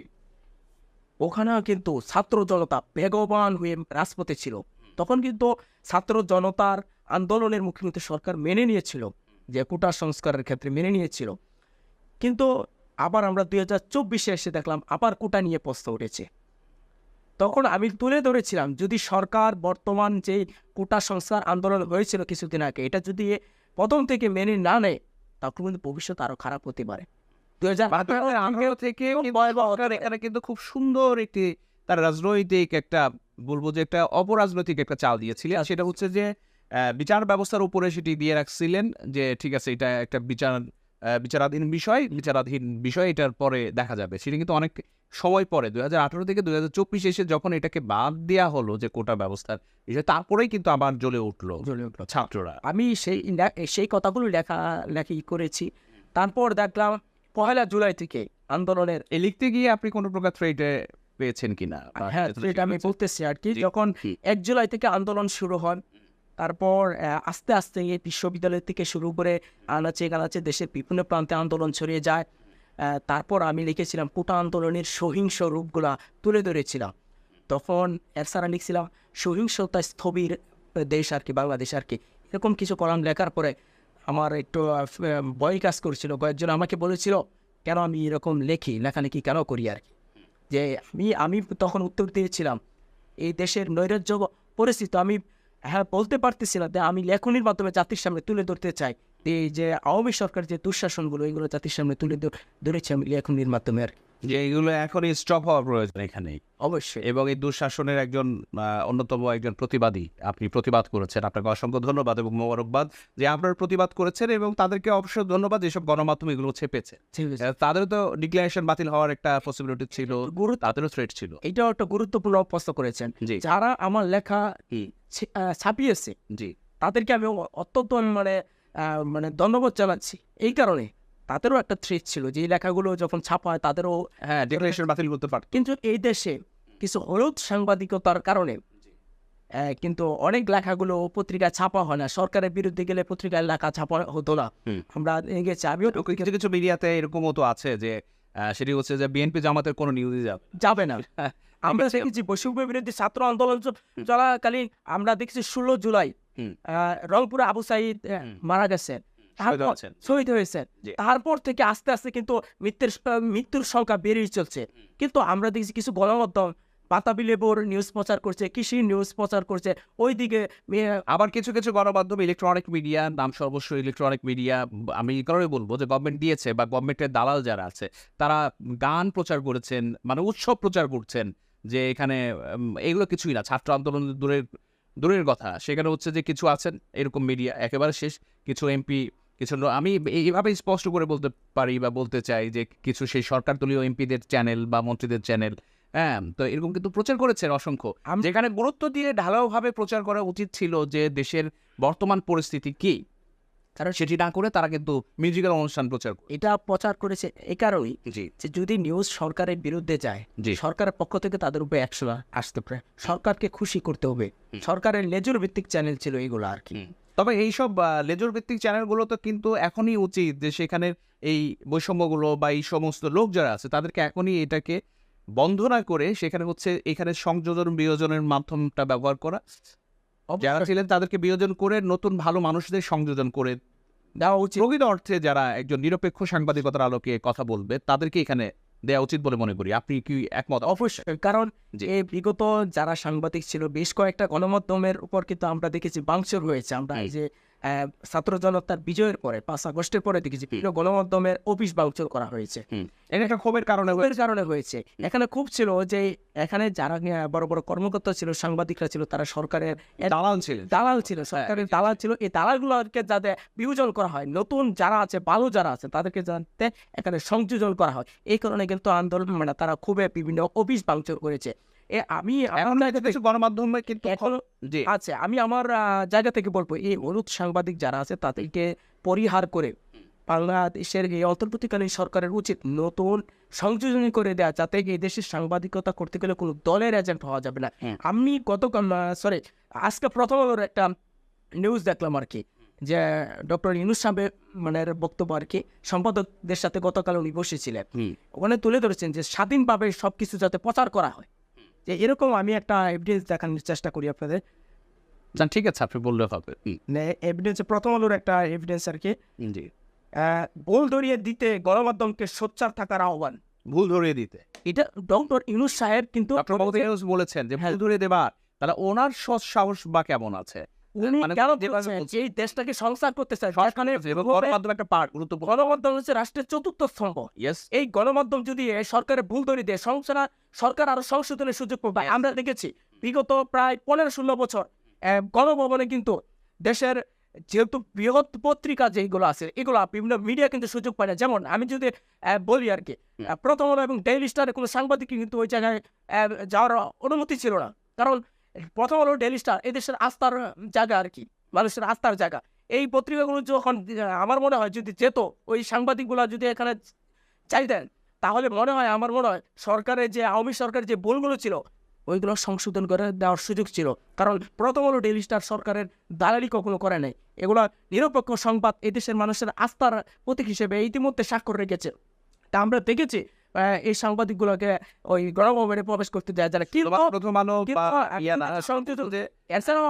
ওখানেও কিন্তু ছাত্র জনতা বেগবান হয়ে রাজপথে ছিল। তখন কিন্তু ছাত্র জনতার আন্দোলনের মুখে সরকার মেনে নিয়েছিল, যে কোটা সংস্কারের ক্ষেত্রে মেনে নিয়েছিল। কিন্তু আবার আমরা 2024-এ এসে দেখলাম আবার কোটা নিয়ে প্রশ্ন উঠেছে। তখন আমি তুলে ধরেছিলাম, যদি সরকার বর্তমান যে কোটা সংস্কার আন্দোলন হয়েছিল কিছুদিন আগে, এটা যদি প্রথম থেকে মেনে না নেয় তখন কিন্তু ভবিষ্যৎ আরো খারাপ হতে পারে। 2018 থেকে এখানে কিন্তু খুব সুন্দর একটি তার রাজনৈতিক একটা, বলবো যে একটা অপরাজনৈতিক একটা চাল দিয়েছিলেন। সেটা হচ্ছে যে বিচার ব্যবস্থার উপরে সেটি দিয়ে রাখছিলেন যে ঠিক আছে, এটা একটা বিচারাধীন বিষয়, এটার পরে দেখা যাবে। সেটা কিন্তু অনেক সময় পরে 2018 থেকে 2024 এসে যখন এটাকে বাদ দেওয়া হলো যে কোটা ব্যবস্থার বিষয়, তারপরেই কিন্তু আবার জ্বলে উঠলো ছাত্ররা। আমি সেই কথাগুলো লেখি করেছি। তারপর দেখলাম 1 জুলাই থেকে আন্দোলনের লিখতে গিয়ে আপনি কোনো প্রকার থ্রেটে পেয়েছেন কিনা? হ্যাঁ, এটা আমি বলতেছি আর কি। যখন 1 জুলাই থেকে আন্দোলন শুরু হয়, তারপর আস্তে আস্তে এই বিশ্ববিদ্যালয় থেকে শুরু করে আনাচে কানাচে দেশের বিভিন্ন প্রান্তে আন্দোলন ছড়িয়ে যায়। তারপর আমি লিখেছিলাম কোটা আন্দোলনের সহিংস রূপগুলা তুলে ধরেছিলাম। তখন এছাড়া লিখছিলাম সহিংসতা স্থবির দেশ আর কি, বাংলাদেশ আর কি, এরকম কিছু কলাম লেখার পরে আমার একটু ভয় কাজ করছিল। কয়েকজন আমাকে বলেছিল কেন আমি এরকম লেখালেখি কেন করি আর কি, যে আমি তখন উত্তর দিয়েছিলাম এই দেশের নৈরাজ্য পরিস্থিতি আমি বলতে পারতেছিলাম যে আমি লেখনির মাধ্যমে জাতির সামনে তুলে ধরতে চাই এই যে আওয়ামী সরকার যে দুঃশাসনগুলো এইগুলো জাতির সামনে তুলে ধরেছি আমি লেখনির মাধ্যমে আর কি। যে এগুলো এখনই স্টপ হওয়া প্রয়োজন এখানেই অবশ্যই। এবং এই দুঃশাসনের একজন অন্যতম একজন প্রতিবাদী আপনি প্রতিবাদ করেছেন, আপনাকে অসংখ্য ধন্যবাদ এবং মোবারকবাদ যে আপনার প্রতিবাদ করেছেন এবং তাদেরকে অবশ্যই ধন্যবাদ যেসব গণমাধ্যম এগুলো ছেপেছে। তাদেরও তো ডিক্লারেশন বাতিল হওয়ার একটা পসিবিলিটি ছিল, তাদেরও থ্রেট ছিল। এটাও একটা গুরুত্বপূর্ণ প্রশ্ন করেছেন। যারা আমার লেখা ছাপিয়েছে জি তাদেরকে আমি অত্যন্ত মানে ধন্যবাদ জানাচ্ছি। এই কারণে তাদেরও একটা থ্রেট ছিল যে এই লেখাগুলো যখন ছাপা হয় তাদেরও ডিক্লারেশন বাতিল করতে পারত। কিন্তু এই দেশে কিছু হলুদ সাংবাদিকতার কারণে কিন্তু অনেক লেখাগুলো পত্রিকায় ছাপা হয় না। সরকারের বিরুদ্ধে গেলে পত্রিকায় লেখা ছাপা হতো না। আমরা গেছি, আমিও কিছু কিছু মিডিয়াতে এরকমও তো আছে যে সেটি হচ্ছে যে বিএনপি জামাতের কোনো নিউজই যাবে না। আমরা দেখেছি বৈষম্য বিরোধী ছাত্র আন্দোলন চলাকালীন আমরা দেখেছি 16 জুলাই রংপুরে আবু সাইদ মারা গেছেন, শহীদ হয়েছেন। তারপর থেকে আস্তে আস্তে কিন্তু মৃত্যুর সংখ্যা বেড়েই চলছে। কিন্তু আমরা দেখছি কিছু গণমাধ্যম বাতাবি লেবুর নিউজ প্রচার করছে, কৃষি নিউজ প্রচার করছে, ওইদিকে আবার কিছু কিছু গণমাধ্যম ইলেকট্রনিক মিডিয়া, নাম সর্বস্ব ইলেকট্রনিক মিডিয়া, আমি এই কারণে বলবো যে গভর্নমেন্ট দিয়েছে বা গভর্নমেন্টের দালাল যারা আছে তারা গান প্রচার করেছেন, মানে উৎসব প্রচার করছেন যে এখানে এগুলো কিছুই না, ছাত্র আন্দোলন দূরের কথা, সেখানে হচ্ছে যে কিছু আছেন এরকম মিডিয়া একেবারে শেষ, কিছু এমপি, কিছু আমি এইভাবে স্পষ্ট করে বলতে পারি বা বলতে চাই যে কিছু সেই সরকার দলীয় এমপিদের চ্যানেল বা মন্ত্রীদের চ্যানেল, হ্যাঁ, তো এরকম কিন্তু প্রচার করেছেন অসংখ্য, যেখানে গুরুত্ব দিয়ে ঢালাওভাবে প্রচার করা উচিত ছিল যে দেশের বর্তমান পরিস্থিতি কি, কারণ সেটি না করে তারা কিন্তু মিউজিক্যাল অনুষ্ঠান এটা প্রচার করেছে এই কারণেই যে যদি নিউজ সরকারের বিরুদ্ধে যায়, সরকারের পক্ষ থেকে তাদের উপরে অ্যাকশন আসতে পারে, সরকারকে খুশি করতে হবে। সরকারের লেজুর ভিত্তিক চ্যানেল ছিল এগুলো আর কি। তবে এইসব লেজুর ভিত্তিক চ্যানেলগুলো তো কিন্তু এখনই উচিত যে সেখানে এই বৈষম্যগুলো বা এই সমস্ত লোক যারা আছে তাদেরকে এখনই এটাকে বন্ধ না করে সেখানে হচ্ছে এখানে সংযোজন বিয়োজনের মাধ্যমটা ব্যবহার করা, যারা ছিলেন তাদেরকে বিয়োজন করে নতুন ভালো মানুষদের সংযোজন করে দেওয়া উচিত। প্রকৃত অর্থে যারা একজন নিরপেক্ষ সাংবাদিকতার আলোকে কথা বলবে তাদেরকে এখানে দেওয়া উচিত বলে মনে করি। আপনি কি একমত? অবশ্যই, কারণ এই বিগত যারা সাংবাদিক ছিল বেশ কয়েকটা গণমাধ্যমের উপর কিন্তু আমরা দেখেছি ভাঙচুর হয়েছে। আমরা এই যে ছাত্র জনতার বিজয়ের পরে 5 আগস্টের পরে দেখেছি বিভিন্ন গণমাধ্যমের অফিস ভাঙচুর করা হয়েছে। এটা একটা ক্ষোভের কারণে হয়েছে। এখানে খুব ছিল যে এখানে যারা বড় বড় কর্মকর্তা ছিল, সাংবাদিকরা ছিল, তারা সরকারের দালাল ছিল, সরকারের দালাল ছিল। এই দালালগুলোকে যাতে বিয়োজন করা হয়, নতুন যারা আছে, ভালো যারা আছে তাদেরকে যাতে এখানে সংযোজন করা হয়, এই কারণে কিন্তু আন্দোলন তারা খুবই বিভিন্ন অফিস ভাঙচুর করেছে। আমি গণমাধ্যমে কিন্তু আছে, আমি আমার জায়গা থেকে বলবো এই হলুদ সাংবাদিক যারা আছে তাদেরকে পরিহার করে বাংলাদেশের এই অন্তর্বর্তীকালীন সরকারের উচিত নতুন সংযোজনী করে দেওয়া, যাতে এই দেশের সাংবাদিকতা করতে গেলে কোনো দলের এজেন্ট হওয়া যাবে না। আমি আজকে প্রথম আলোর একটা নিউজ দেখলাম আর কি, যে ডক্টর ইউনূস সাহেবের বক্তব্য আর কি, সম্পাদকদের সাথে গতকাল উনি বসেছিলেন, ওখানে তুলে ধরেছেন যে স্বাধীনভাবে সবকিছু যাতে প্রচার করা হয়, যে এরকম আমি একটা এভিডেন্স দেখানোর চেষ্টা করি আপনাদের। ঠিক আছে, আপনি বললে হবে। এভিডেন্স প্রথম আলোর একটা এভিডেন্স আর কি, ভুল ধরিয়ে দিতে গণমাধ্যমকে সোচ্চার থাকার আহ্বান। ভুল ধরিয়ে দিতে, এটা ডক্টর ইউনূস সাহেব কিন্তু বলেছেন যে ভুল ধরিয়ে দেবা, তাহলে ওনার সাহস বা কেমন আছে? এই দেশটাকে সংস্কার করতে চায়, গণমাধ্যম হচ্ছে রাষ্ট্রের চতুর্থ স্তম্ভ। এই গণমাধ্যম যদি সরকারের ভুল ধরিয়ে দেয়, সরকার আরো সংশোধনের সুযোগ পাবে। আমরা দেখেছি বিগত প্রায় 15-16 বছর গণভবনে কিন্তু দেশের যেহেতু বৃহৎ পত্রিকা যেগুলো আছে এগুলো বিভিন্ন মিডিয়া কিন্তু সুযোগ পায় না। যেমন আমি যদি বলি আর কি, প্রথম আলো এবং ডেইলি স্টারের কোনো সাংবাদিক কিন্তু ওই জায়গায় যাওয়ার অনুমতি ছিল না, কারণ প্রথম আলো ডেইলি স্টার এদেশের আস্থার জায়গা আর কি, মানুষের আস্থার জায়গা। এই পত্রিকাগুলো যখন আমার মনে হয় যদি যেত, ওই সাংবাদিকগুলো যদি এখানে চাইতেন, তাহলে আমার মনে হয় সরকারের যে আওয়ামী সরকারের যে ভুলগুলো ছিল ওইগুলো সংশোধন করে দেওয়ার সুযোগ ছিল। কারণ প্রথম আলো ডেইলি স্টার সরকারের দালালি কখনো করে নাই, এগুলো নিরপেক্ষ সংবাদ এদেশের মানুষের আস্থার প্রতীক হিসেবে ইতিমধ্যে স্বাক্ষর রেখেছে। তা আমরা দেখেছি এই সাংবাদিকগুলোকে ওই গণভবনে প্রবেশ করতে দেয় যারা কি প্রথম আলো বা এছাড়াও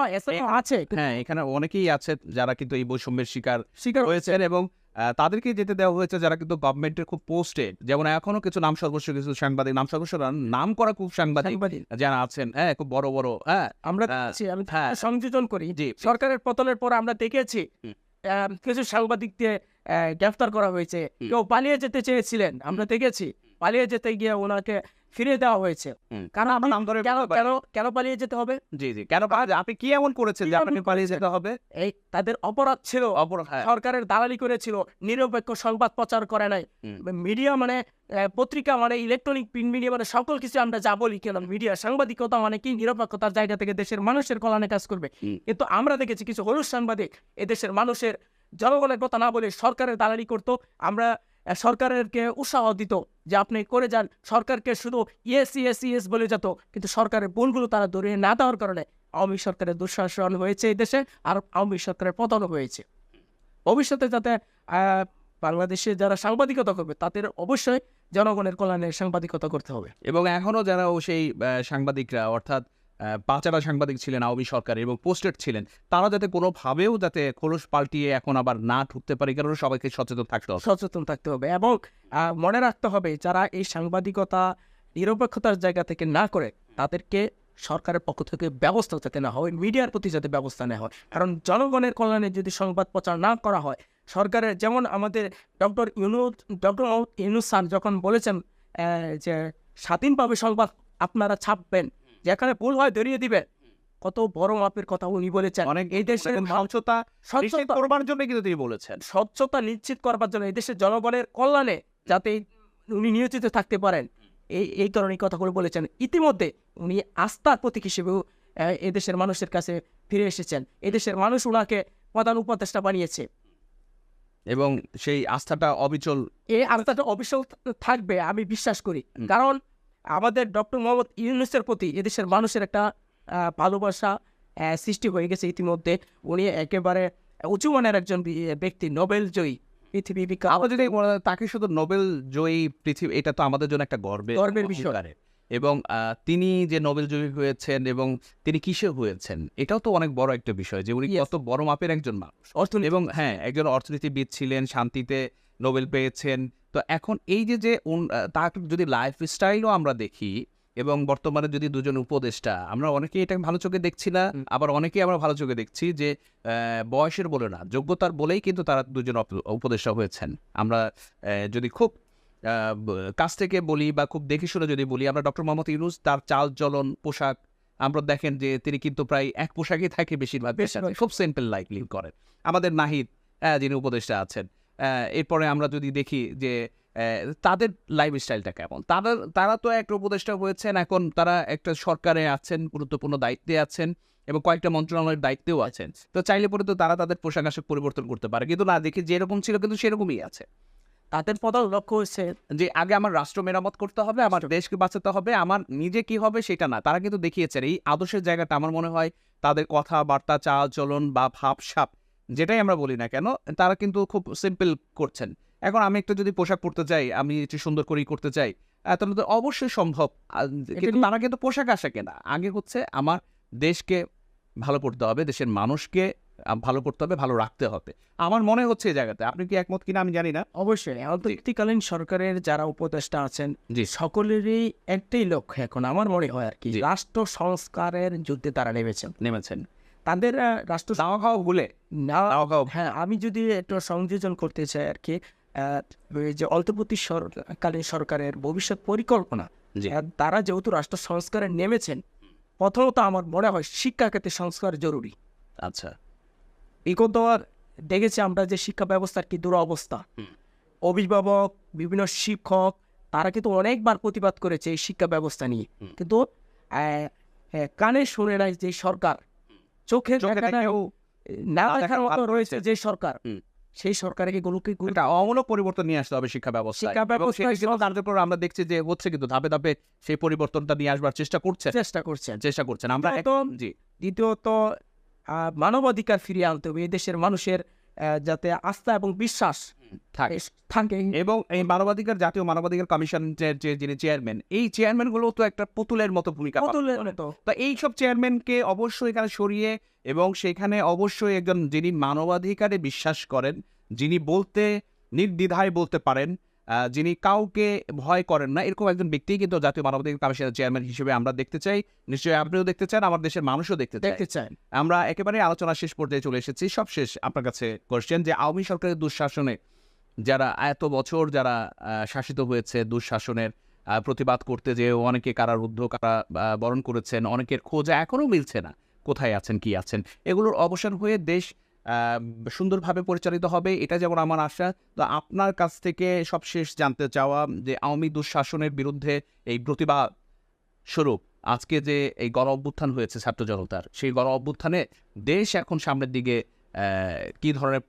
আছে হ্যাঁ, এখানে অনেকেই আছে যারা কিন্তু এই বৈষম্যের শিকার হয়েছেন এবং তাদেরকে যেতে দেওয়া হয়েছে যারা কিন্তু গভর্নমেন্টের খুব পোস্টেড, যেমন এখনো কিছু নাম সর্বস্ব কিছু সাংবাদিক, নাম সর্বস্ব নাম করা খুব সাংবাদিক যারা আছেন, হ্যাঁ, খুব বড় বড়, হ্যাঁ, আমরা আমি সংযোজন করি সরকারের পতনের পর আমরা দেখেছি কিছু সাংবাদিককে গ্রেফতার করা হয়েছে, কেউ পালিয়ে যেতে চেয়েছিলেন, আমরা দেখেছি পালিয়ে যেতে গিয়ে ওনাকে ফিরিয়ে দেওয়া হয়েছে। কারণ আমার নাম ধরে কেন পালিয়ে যেতে হবে? জি জি, কেন আপনি কি এমন করেছেন যে আপনাকে পালিয়ে যেতে হবে? এই তাদের অপরাধ ছিল, সরকারের দালালি করেছিল, নিরপেক্ষ সংবাদ প্রচার করে নাই। মিডিয়া মানে পত্রিকা মানে ইলেকট্রনিক প্রিন্ট মিডিয়া মানে সকল কিছু আমরা যা বলি কেন মিডিয়া সাংবাদিকতা মানে কি নিরপেক্ষতার জায়গা থেকে দেশের মানুষের কল্যাণে কাজ করবে। কিন্তু আমরা দেখেছি কিছু হলুদ সাংবাদিক এদেশের মানুষের জনগণের কথা না বলে সরকারের দালালি করতো। আমরা সরকারকে উৎসাহ দিত যে আপনি করে যান, সরকারকে শুধু ইয়েস বলে যেত, কিন্তু সরকারের ভুলগুলো তারা ধরিয়ে না দেওয়ার কারণে আওয়ামী সরকারের দুঃশাসন হয়েছে এই দেশে, আর আওয়ামী সরকারের পতনও হয়েছে। ভবিষ্যতে যাতে বাংলাদেশে যারা সাংবাদিকতা করবে তাদের অবশ্যই জনগণের কল্যাণে সাংবাদিকতা করতে হবে। এবং এখনও যারা সেই সাংবাদিকরা অর্থাৎ পাচারা সাংবাদিক ছিলেন আওয়ামী সরকার এবং পোস্টেড ছিলেন, তারা যাতে কোনোভাবেও যাতে খোলস পাল্টিয়ে এখন আবার না ঢুকতে পারে, কারণ সবাইকে সচেতন থাকতে হবে এবং মনে রাখতে হবে যারা এই সাংবাদিকতা নিরপেক্ষতার জায়গা থেকে না করে তাদেরকে সরকারের পক্ষ থেকে ব্যবস্থা যাতে না হয়, মিডিয়ার প্রতি যাতে ব্যবস্থা নেওয়া হয়। কারণ জনগণের কল্যাণে যদি সংবাদ প্রচার না করা হয়, সরকারের যেমন আমাদের ডক্টর ইউনূস স্যার যখন বলেছেন যে স্বাধীনভাবে সংবাদ আপনারা ছাপবেন, যেখানে ভুল হয় ধরিয়ে দিবেন, কত বড় মাপের কথা উনি বলেছেন। অনেক এই দেশের স্বচ্ছতা করবার জন্য কিন্তু তিনি বলেছেন, স্বচ্ছতা নিশ্চিত করবার জন্য এই দেশের জনগণের কল্যাণে যাতে উনি নিয়োজিত থাকতে পারেন, এই কারণে কথাগুলো বলেছেন। ইতিমধ্যে উনি আস্থার প্রতীক হিসেবেও এদেশের মানুষের কাছে ফিরে এসেছেন। এদেশের মানুষ ওনাকে প্রধান উপদেষ্টা বানিয়েছে এবং সেই আস্থাটা অবিচল, এই আস্থাটা অবিচল থাকবে আমি বিশ্বাস করি। কারণ আমাদের ডক্টর মোহাম্মদ ইউনূসের প্রতি এদেশের মানুষের একটা ভালোবাসা সৃষ্টি হয়ে গেছে ইতিমধ্যে। উনি একেবারে উঁচু মানের একজন ব্যক্তি, নোবেল জয়ী, পৃথিবী বিখ্যাত। আমরা যদি তাকে শুধু নোবেল জয়ী পৃথিবী, এটা তো আমাদের জন্য একটা গর্বের বিষয়। এবং তিনি যে নোবেল জয়ী হয়েছেন এবং তিনি কিসে হয়েছেন এটাও তো অনেক বড় একটা বিষয়, যে উনি কত বড় মাপের একজন মানুষ, এবং হ্যাঁ একজন অর্থনীতিবিদ ছিলেন, শান্তিতে নোবেল পেয়েছেন। তো এখন এই যে তার যদি লাইফ স্টাইলও আমরা দেখি এবং বর্তমানে যদি দুজন উপদেষ্টা, আমরা অনেকেই এটা ভালো চোখে দেখছি না, আবার অনেকেই আমরা ভালো চোখে দেখছি যে বয়সের বলে না, যোগ্যতার বলেই কিন্তু তারা দুজন উপদেষ্টা হয়েছেন। আমরা যদি খুব কাছ থেকে বলি বা খুব দেখে শুনে যদি বলি, আমরা ডক্টর মোহাম্মদ ইউনূস তার চাল চলন পোশাক আমরা দেখেন যে তিনি কিন্তু প্রায় এক পোশাকই থাকে বেশিরভাগ, খুব সিম্পল লাইফ লিভ করেন। আমাদের নাহিদ যিনি উপদেষ্টা আছেন, এরপরে আমরা যদি দেখি যে তাদের লাইফস্টাইলটা কেমন, তারা তো একটা উপদেষ্টা হয়েছেন, এখন তারা একটা সরকারে আছেন, গুরুত্বপূর্ণ দায়িত্বে আছেন এবং কয়েকটা মন্ত্রণালয়ের দায়িত্বেও আছেন। তো চাইলে পরে তো তারা তাদের পোশাক আশাক পরিবর্তন করতে পারে, কিন্তু না, দেখি যেরকম ছিল কিন্তু সেরকমই আছে। তাদের প্রধান লক্ষ্য হচ্ছে যে আগে আমার রাষ্ট্র মেরামত করতে হবে, আমার দেশকে বাঁচাতে হবে, আমার নিজে কি হবে সেটা না। তারা কিন্তু দেখিয়েছেন এই আদর্শের জায়গাটা, আমার মনে হয় তাদের কথাবার্তা, চাল চলন বা ভাবসাব যেটাই আমরা বলি না কেন, তারা কিন্তু খুব সিম্পল করছেন। এখন আমি একটু যদি পোশাক পরতে চাই, আমি একটু সুন্দর করেই করতে চাই, তাহলে তো অবশ্যই সম্ভব, কিন্তু তারা কিন্তু পোশাক আশাকে না, আগে হচ্ছে আমার দেশকে ভালো করতে হবে, দেশের মানুষকে ভালো করতে হবে, ভালো রাখতে হবে। আমার মনে হচ্ছে এই জায়গাতে, আপনি কি একমত কিনা আমি জানি না। অবশ্যই অন্তর্বর্তীকালীন সরকারের যারা উপদেষ্টা আছেন সকলেরই একটাই লক্ষ্য এখন আমার মনে হয় আর কি, রাষ্ট্র সংস্কারের যুদ্ধে তারা নেমেছেন। তাদের রাষ্ট্র দাওয়া খাওয়া ভুলে হ্যাঁ, আমি যদি একটু সংযোজন করতে চাই আর কি, যে অন্তর্বর্তীকালীন সরকারের ভবিষ্যৎ পরিকল্পনা, তারা যেহেতু রাষ্ট্র সংস্কারে নেমেছেন, প্রথমত আমার মনে হয় শিক্ষা ক্ষেত্রে সংস্কার জরুরি। আচ্ছা, বিগত দেখেছি আমরা যে শিক্ষা ব্যবস্থার কি দুরবস্থা, অভিভাবক, বিভিন্ন শিক্ষক তারা কিন্তু অনেকবার প্রতিবাদ করেছে এই শিক্ষা ব্যবস্থা নিয়ে, কিন্তু কানে শুনে নাই যে সরকার, চোখে না দেখার মতো রয়েছে যে সরকার, সেই সরকারকে অমূলক পরিবর্তন নিয়ে আসতে হবে শিক্ষা ব্যবস্থা। আমরা দেখছি যে হচ্ছে, কিন্তু ধাপে ধাপে সেই পরিবর্তনটা নিয়ে আসবার চেষ্টা করছেন আমরা। দ্বিতীয়ত মানবাধিকার ফিরিয়ে আনতে হবে, এই দেশের মানুষের যাতে আস্থা এবং বিশ্বাস থাকে। এবং এই জাতীয় মানবাধিকার কমিশনের যিনি চেয়ারম্যান, এই চেয়ারম্যানগুলো তো একটা পুতুলের মতো ভূমিকা পালন করে। তো এইসব চেয়ারম্যানকে অবশ্যই এখানে সরিয়ে, এবং সেখানে অবশ্যই একজন যিনি মানবাধিকারে বিশ্বাস করেন, যিনি নির্দ্বিধায় বলতে পারেন, যিনি কাউকে ভয় করেন না, এরকম একজন ব্যক্তি কিন্তু জাতীয় মানবাধিকার কমিশনের চেয়ারম্যান হিসেবে আমরা দেখতে চাই। নিশ্চয়ই আপনিও দেখতে চান, আমার দেশের মানুষও দেখতে চান। আমরা একেবারে আলোচনা শেষ পর্যায়ে চলে এসেছি। সবশেষ আপনার কাছে কোশ্চেন, যে আওয়ামী সরকারের দুঃশাসনে যারা এত বছর যারা শাসিত হয়েছে, দুঃশাসনের প্রতিবাদ করতে যে অনেকে কারারুদ্ধ, বরণ করেছেন, অনেকের খোঁজ এখনও মিলছে না, কোথায় আছেন, কি আছেন, এগুলোর অবসান হয়ে দেশ সুন্দরভাবে পরিচালিত হবে, এটা যেমন আমার আশা। তো আপনার কাছ থেকে সবশেষ জানতে চাওয়া, যে আওয়ামী দুঃশাসনের বিরুদ্ধে এই প্রতিবাদ স্বরূপ আজকে যে এই গণ অভ্যুত্থান হয়েছে ছাত্র জনতার, সেই গণ অভ্যুত্থানে দেশ এখন সামনের দিকে কি ধরনের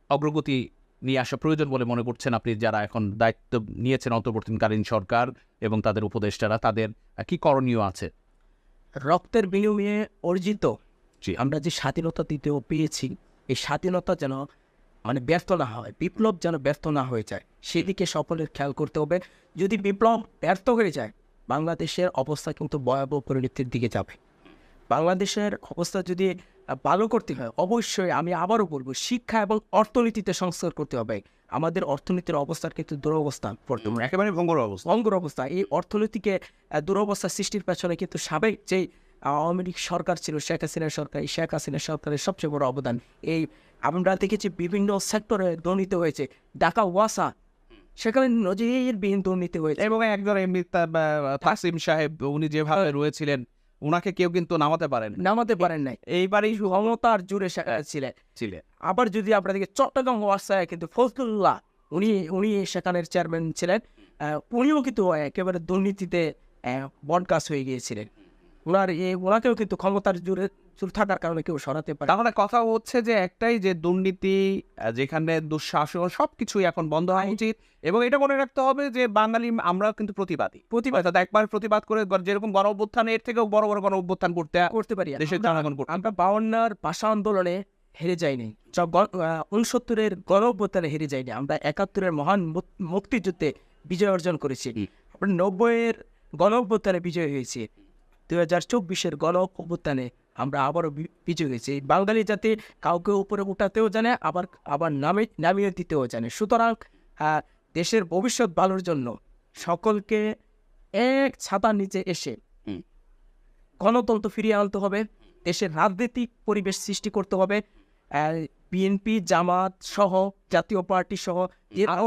অগ্রগতি নিয়ে আসা প্রয়োজন বলে মনে করছেন আপনি, যারা এখন দায়িত্ব নিয়েছেন অন্তর্বর্তীকালীন সরকার এবং তাদের উপদেষ্টারা, তাদের কি করণীয় আছে? রক্তের বিনিময়ে অর্জিত আমরা যে স্বাধীনতা দ্বিতীয় পেয়েছি, এই স্বাধীনতা যেন ব্যর্থ না হয়, বিপ্লব যেন ব্যর্থ না হয়ে যায়, সেদিকে সকলের খেয়াল করতে হবে। যদি বিপ্লব ব্যর্থ হয়ে যায়, বাংলাদেশের অবস্থা কিন্তু ভয়াবহ পরিণতির দিকে যাবে। বাংলাদেশের অবস্থা যদি ভালো করতে হয়, অবশ্যই আমি আবারও বলবো, শিক্ষা এবং অর্থনীতিতে সংস্কার করতে হবে। আমাদের অর্থনীতির অবস্থার কিন্তু দুরবস্থা, একেবারে ভঙ্গুর অবস্থা। এই অর্থনীতিকে দুরবস্থা সৃষ্টির পেছনে কিন্তু সাবেক যেই আওয়ামী লীগ সরকার ছিল, শেখ হাসিনার সরকার, এই শেখ হাসিনা সরকারের সবচেয়ে বড় অবদান। এই আমরা দেখেছি বিভিন্ন সেক্টরে দুর্নীতি হয়েছে। ঢাকা ওয়াসা, সেখানে নজিরবিহীন দুর্নীতি হয়েছে। এবং একজন এমনি তাসিম সাহেব, উনি যেভাবে রয়েছিলেন, ওনাকে কেউ কিন্তু নামাতে পারেন নাই। এইবারই ক্ষমতার জুড়ে ছিলেন। আবার যদি আমরা দেখি চট্টগ্রাম ওয়াসায় কিন্তু ফজলুল্লাহ, উনি সেখানের চেয়ারম্যান ছিলেন, উনিও কিন্তু একেবারে দুর্নীতিতে বনকাস হয়ে গিয়েছিলেন। ওনাকেও কিন্তু ক্ষমতার জুড়ে থাকার কারণে কেউ সরাতে পারে। তাহলে কথা হচ্ছে যে একটাই, যে দুর্নীতি, যেখানে দুঃশাসন, সবকিছুই এখন বন্ধ হওয়া উচিত। এবং এটা মনে রাখতে হবে যে বাঙালি আমরা কিন্তু প্রতিবাদী, একবার প্রতিবাদ করে, যেরকম গণ অভ্যুত্থান, এর থেকেও বড় বড় গণ অভ্যুত্থান করতে পারি দেশের জনগণ। আমরা 52 ভাষা আন্দোলনে হেরে যাইনি, 69-এর গণ অভ্যুত্থানে হেরে যাইনি, আমরা 71-এর মহান মুক্তিযুদ্ধে বিজয় অর্জন করেছি, আমরা 90-এর গণ অভ্যুত্থানে বিজয় হয়েছি, 2024-এর গণ অভ্যুত্থানে আমরা আবারও বিজয় হয়েছি। বাঙালি জাতি কাউকে উপরে উঠাতেও জানে, আবার নামিয়ে দিতেও জানে। সুতরাং দেশের ভবিষ্যৎ ভালোর জন্য সকলকে এক ছাতার নিচে এসে গণতন্ত্র ফিরিয়ে আনতে হবে, দেশের রাজনৈতিক পরিবেশ সৃষ্টি করতে হবে। বিএনপি, জামাত সহ, জাতীয় পার্টি সহ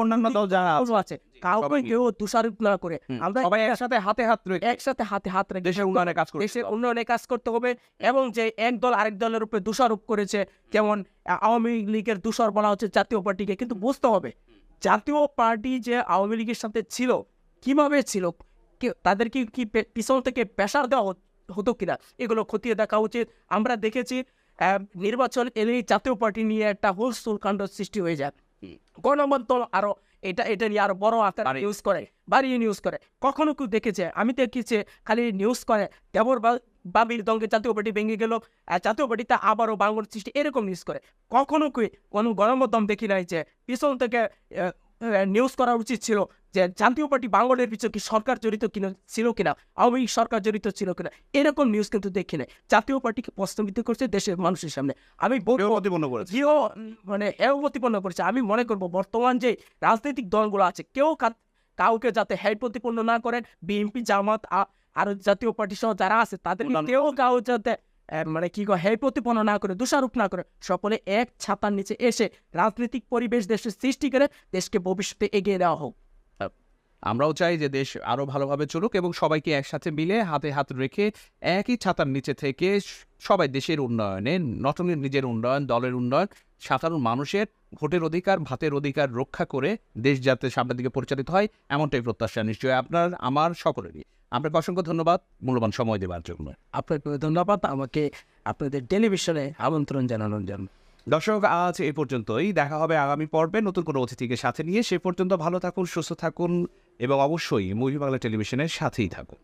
অন্যান্য দল যারা আছে, কাউকে কেউ দোষারোপ না করে আমরা সবাই একসাথে হাতে হাত রেখে দেশের উন্নয়নে কাজ করতে হবে। এবং যে এক দল আরেক দলের উপরে দোষারোপ করেছে, যেমন আওয়ামী লীগের দোষর বলা হচ্ছে জাতীয় পার্টিকে, কিন্তু বুঝতে হবে জাতীয় পার্টি যে আওয়ামী লীগের সাথে ছিল, কিভাবে ছিল, তাদেরকে কি পিছন থেকে প্রেসার দেওয়া হতো কিনা, এগুলো খতিয়ে দেখা উচিত। আমরা দেখেছি নির্বাচন এলেই জাতীয় পার্টি নিয়ে একটা হোলসুল কাণ্ড সৃষ্টি হয়ে যায়, গণমাধ্যম আরো এটা নিয়ে আরো বড় আকার বাড়িয়ে নিউজ করে। কখনো কেউ দেখেছে, আমি দেখেছি খালি নিউজ করে দেবর বাবির দঙ্গে জাতীয় পার্টি ভেঙে গেল, জাতীয় পার্টিতে আবারও বাংলার সৃষ্টি, এরকম নিউজ করে। কখনো কোনো গণমাধ্যম দেখি নাই যে পিছন থেকে নিউজ করা উচিত ছিল যে জাতীয় পার্টি বাংলার পিছনে কি সরকার জড়িত ছিল কিনা, আওয়ামী লীগ সরকার জড়িত ছিল কিনা, এরকম নিউজ কিন্তু দেখি নাই। জাতীয় পার্টিকে প্রশ্নবিদ্ধ করছে দেশের মানুষের সামনে, আমি প্রতিপন্ন করেছে। আমি মনে করবো বর্তমান যে রাজনৈতিক দলগুলো আছে, কেউ কাউকে যাতে হেয় প্রতিপন্ন না করেন, বিএনপি, জামাত আর জাতীয় পার্টি সহ যারা আছে, তাদের কেউ যাতে হেয় প্রতিপন্ন না করে, দোষারোপ না করে, সকলে এক ছাতার নিচে এসে রাজনৈতিক পরিবেশ দেশের সৃষ্টি করে দেশকে ভবিষ্যতে এগিয়ে নেওয়া হোক। আমরাও চাই যে দেশ আরো ভালোভাবে চলুক, এবং সবাইকে একসাথে মিলে হাতে হাত রেখে একই ছাতার নিচে থেকে সবাই দেশের উন্নয়নে, নট অনলি নিজের উন্নয়ন, দলের উন্নয়ন, সাধারণ মানুষের ভোটের অধিকার, ভাতের অধিকার রক্ষা করে দেশ যাতে সামনের দিকে পরিচালিত হয়, এমনটাই প্রত্যাশা নিশ্চয়ই আপনার আমার সকলেরই। আপনাকে অসংখ্য ধন্যবাদ মূল্যবান সময় দেওয়ার জন্য। আপনাকে ধন্যবাদ আমাকে আপনাদের টেলিভিশনে আমন্ত্রণ জানানোর জন্য। দর্শক, আজ এই পর্যন্তই। দেখা হবে আগামী পর্বে নতুন কোনো অতিথিকে সাথে নিয়ে। সে পর্যন্ত ভালো থাকুন, সুস্থ থাকুন এবং অবশ্যই মুভি বাংলা টেলিভিশনের সাথেই থাকুন।